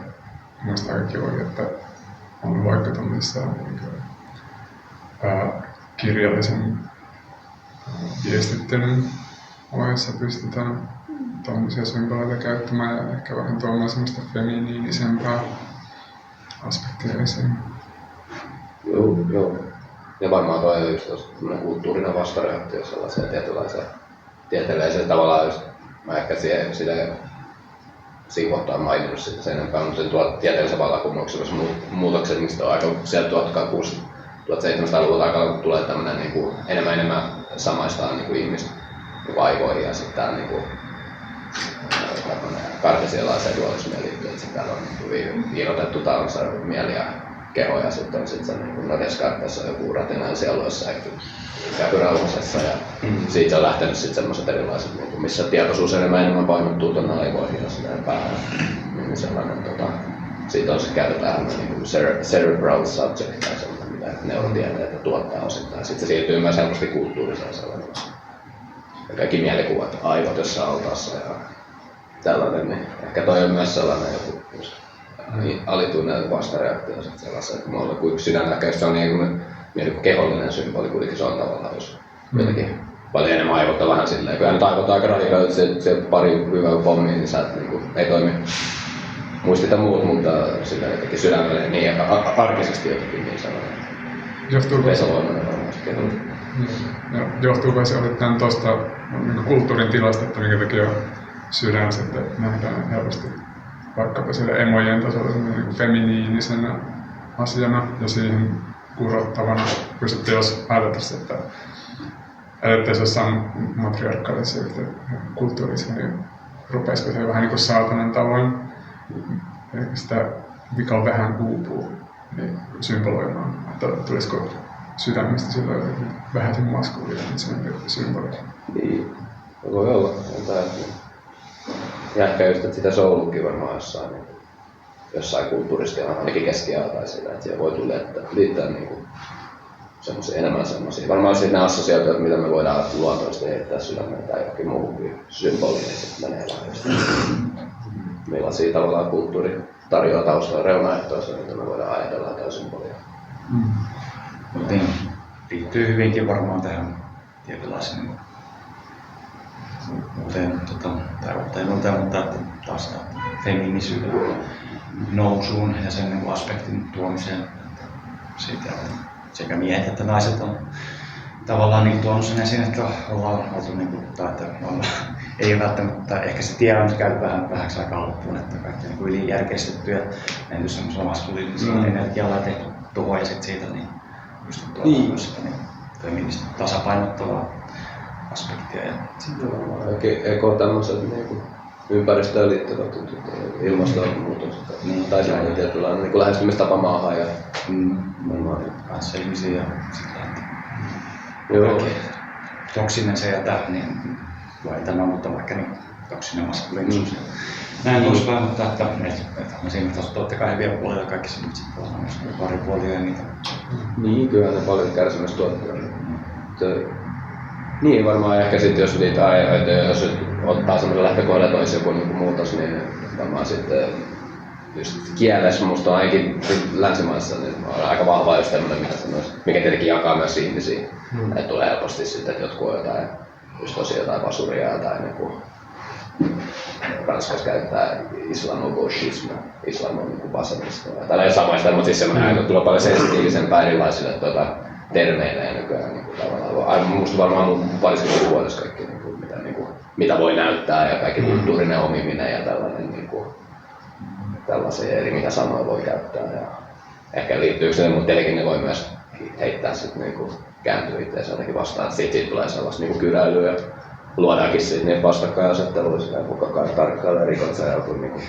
mielestäni aika kiva, että on vaikka tämmöisissä kirjallisen viestittelyn ohessa pystytään tämmöisiä symboleita käyttämään ja ehkä vähän tuomaan semmoista feminiinisempää aspektia esiin. Joo. Ja varmaan toi on just kulttuurinen vastareaktio sellaiseen tietynlaiseen tieteelliseen tavallaan just mä ehkä siinä kohtaa maininnut sitä sen enempää, mutta sen tieteellisen vallankumouksen muutoksen, mistä on aika sieltä 1700-luvulta alkaa tulee tämmönen niinku enemmän samaistaan niinku ihmistä niinku aivoihin ja sitten tää niinku kartesialaiseen dualismiin, että sitten täällä on niinku irrotettu tahansa mieli ja keho ja sitten on se niinku Descartes on joku rationaalinen sielu jossain käpyrauhasessa ja siitä on lähtenyt sitten semmoiset erilaiset, niinku, missä tietoisuus enemmän painottuu tuonne aivoihin ja sinne päähän. Niin sellainen, siitä on se käytetään niinku cerebral subject tai sellainen, mitä neurotieteitä tuottaa osittain. Sitten se siirtyy myös helposti kulttuuriseen sellainen. Ja kaikki mielikuvat, aivot jossain altaassa ja tällainen, niin ehkä toi on myös sellainen joku alituinen vastareaktio sellaisen, että mulla on sydännäköistä, se on niin kehollinen symboli, kuitenkin se on tavallaan, jos jotenkin paljon enemmän aivot on vähän silleen, kyllä nyt aivot on aika radikaali, se pari hyvää pommia, niin sä niin ei toimi muistita muut, mutta sillä jotenkin sydämelle niin arkisesti jotenkin niin sellainen vesavoimainen varmasti kehollinen. Johtuuko se osittain tuosta niin kulttuurin tilasta, että minkä takia sydän sitten nähdään helposti vaikkapa siellä emojen tasolla niin feminiinisenä asiana ja siihen kurottavana. Kun sitten jos ajateltaisiin, että eletteisiin jossain matriarkaalisessa kulttuurissa, niin rupeisiko se vähän niin kuin saatanan tavoin sitä, mikä on vähän uupuu, niin symboloimaan, että tulisiko sydämestä silloin vähän sen maskuliinisen symbolin. Niin, voi olla. Ja ehkä just, että sitä soulukin varmaan jossain kulttuurisesti on ainakin keskiajalla tai sillä, että siihen voi liittää niinku enemmän semmosia. Varmaan sitten nämä assosiaatiot, mitä me voidaan luontoisesti heittää sydämeen tai johonkin muuhunkin symboliin, niin sitten menee laajasti. Millaisia tavallaan kulttuuri tarjoaa taustalla reunaehtoisia, mitä me voidaan ajatella tai symbolia. Mutta liittyy hyvinkin varmaan tähän tietynlaisen mutta taas feminisyyden nousuun ja sen aspektin tuomiseen siitä, sekä miehet että naiset on tavallaan niin tuonut sen esiin, että ollaan oltu ei välttämättä, ehkä se tie on käynyt vähäksi aikaa loppuun, että kaikki on ylijärkeistetty ja menty semmoisella maskuliinisella energialla ja tehty tuhoja sit siitä, niin just tuolla myös sitä niin feminististä tasapainottavaa aspektia. Ja eko tämmöiset niinku ympäristöön liittyvät ilmastonmuutos tai sellainen tietynlainen niinku lähestymistapa maahan ja kanssa ihmisiä ja sitä toksinen se ja tämä, niin vai tämä, mutta vaikka niin toksinen maskuliinisuus. Näin olisi päin, mutta että siinä taas totta kai hyviä puolia kaikki se, mutta sitten on myös paripuolia ja niitä. Niin, kyllä ne paljon kärsimystä tuottaa. Niin varmaan ehkä sitten jos niitä aiheita, jos ottaa semmoisen lähtökohdan toisi joku niin muutos, niin varmaan sitten just kielessä musta on ainakin länsimaissa niin on aika vahva just tämmöinen, mikä tietenkin jakaa myös ihmisiä. Että tulee helposti sitten, että jotkut on jotain, just tosi jotain vasuria tai niinku Ranskassa käyttää islamogauchismia, islam on niinku vasemmista. Tai samaista, mutta siis semmoinen aika tulee paljon sensitiivisempää erilaisille termeille ja nykyään niinku tavallaan. Musta varmaan mun parissa vuodessa kaikki mitä voi näyttää ja kaikki kulttuurinen omiminen ja tällainen tällaisia eri mitä sanoja voi käyttää. Ja ehkä liittyy siihen, mutta tietenkin ne voi myös heittää sitten niinku kääntyä itseänsä jotenkin vastaan. Siitä tulee sellaista niinku kyräilyä ja luodaankin siitä niitä vastakkainasetteluja sillä kuka tarkkailee rikot ja joku niinku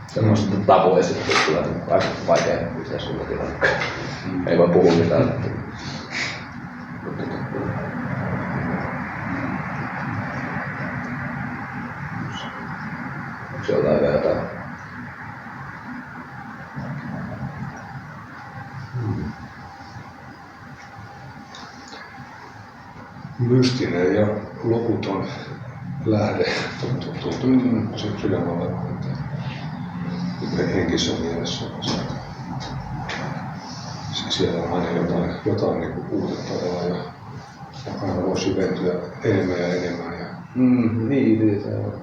semmoista tabuja sitten tulee niinku aika vaikea yhteiskuntatilanne. Ei voi puhua mitään. Onko jotain vielä jotain? mystinen ja loputon lähde tuntuu sydämen olevan henkisessä mielessä. Siellä on aina jotain niin puutettavaa ja aina voi syventyä enemmän ja enemmän. Ja Niin, se on.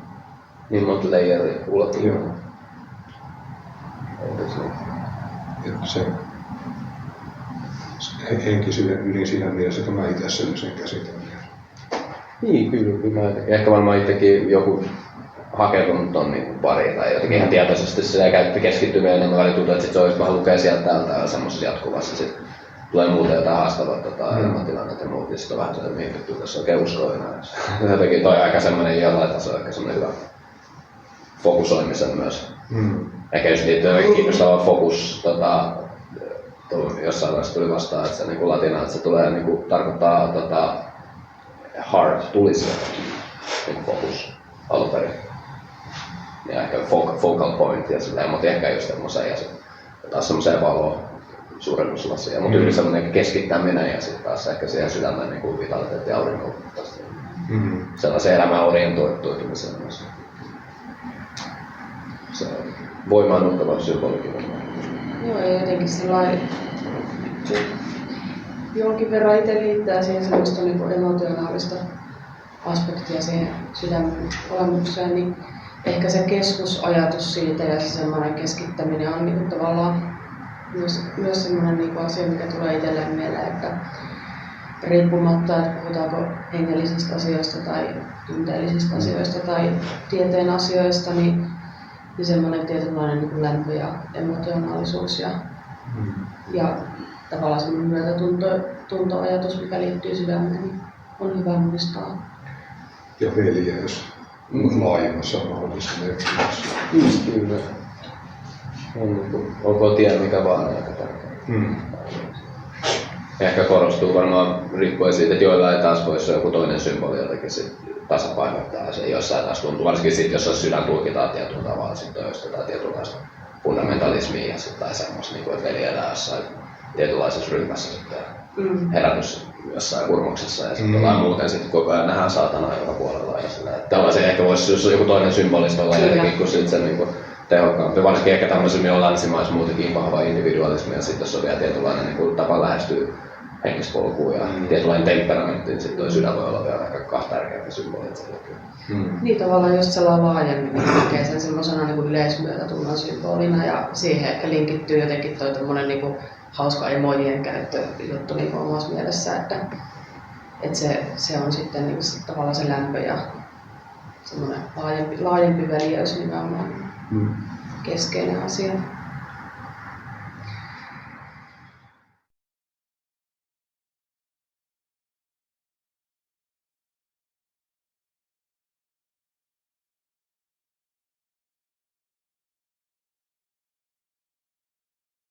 Niin monta leijeria ulottuu. Joo. Se henkisyyden ydin siinä mielessä, että mä itse sen käsitän. Niin, kyllä. Ehkä varmaan itsekin joku hakeutunut ton niin pariin tai jotenkin ihan tietoisesti sitä keskittyy vielä enemmän. Välillä tuntuu, että se olisi vähän lukea sieltä täältä semmoisessa jatkuvassa. Sitten tulee muuten jotain haastavaa elämäntilannetta ja muuta. Sitten on vähän tätä mihin tässä oikein uskoa enää. Jotenkin toi aika semmoinen jollain tasolla aika semmoinen hyvä fokusoimisen myös. Ehkä just liittyy kiinnostava fokus. Jossain vaiheessa tuli vastaan, että se niin latina, että se tulee niin tarkoittaa heart, tulisi niin fokus alun perin. Ja ehkä focal point ja silleen, mutta ehkä just semmoiseen ja sitten taas semmoiseen valoon suurennuslasiin. Mutta yli semmoinen keskittäminen ja sitten taas ehkä siihen sydämen niin vitaliteetti ja aurinkoon. Sellaisen elämään orientoitumiseen myös. Se on voimaannuttava symbolikin. Joo, ja jotenkin sellainen jonkin verran itse liittää siihen semmoista niin emotionaalista aspektia siihen sydämen olemukseen, niin ehkä se keskusajatus siitä ja se semmoinen keskittäminen on niin tavallaan myös semmoinen niin asia, mikä tulee itselleen mieleen, että riippumatta, että puhutaanko hengellisistä asioista tai tunteellisista asioista tai tieteen asioista, niin semmoinen tietynlainen niin lämpö ja emotionaalisuus ja tavallaan semmoinen myötätuntoajatus, mikä liittyy sydämeen, niin on hyvä muistaa. Ja veljeys laajemmassa mahdollisessa merkityksessä. Kyllä. Olkoon tie mikä vaan aika tärkeää. Ehkä korostuu varmaan riippuen siitä, että joillain taas voisi joku toinen symboli jotenkin tasapainottaa se jossain taas tuntuu, varsinkin sitten jos sydän tulkitaan tietyllä tavalla, sitten on just jotain tietynlaista fundamentalismia ja sitten tai semmoista, että veli elää jossain tietynlaisessa ryhmässä sitten herätys jossain kurmuksessa ja sitten jotain muuten sitten koko ajan nähdään saatanaa joka puolella ja sillä. Tällaisia ehkä voisi, jos on joku toinen symbolista olla jotenkin kuin sitten se niin tehokkaampi. Varsinkin ehkä tämmöisen on länsimaissa muutenkin vahva individualismi ja sitten jos on vielä tietynlainen niin tapa lähestyä henkispolkuun ja tietynlainen temperamentti, niin sitten tuo sydän voi olla vielä aika tärkeämpi symboli. Niin tavallaan just sellainen laajemmin, mikä näkee sen semmoisena niin yleismyötätunnon symbolina ja siihen ehkä linkittyy jotenkin toi tommonen niin hauska emojen käyttöjuttu niin omassa mielessä, että se on sitten niin tavallaan se lämpö ja semmoinen laajempi veljeys nimenomaan keskeinen asia.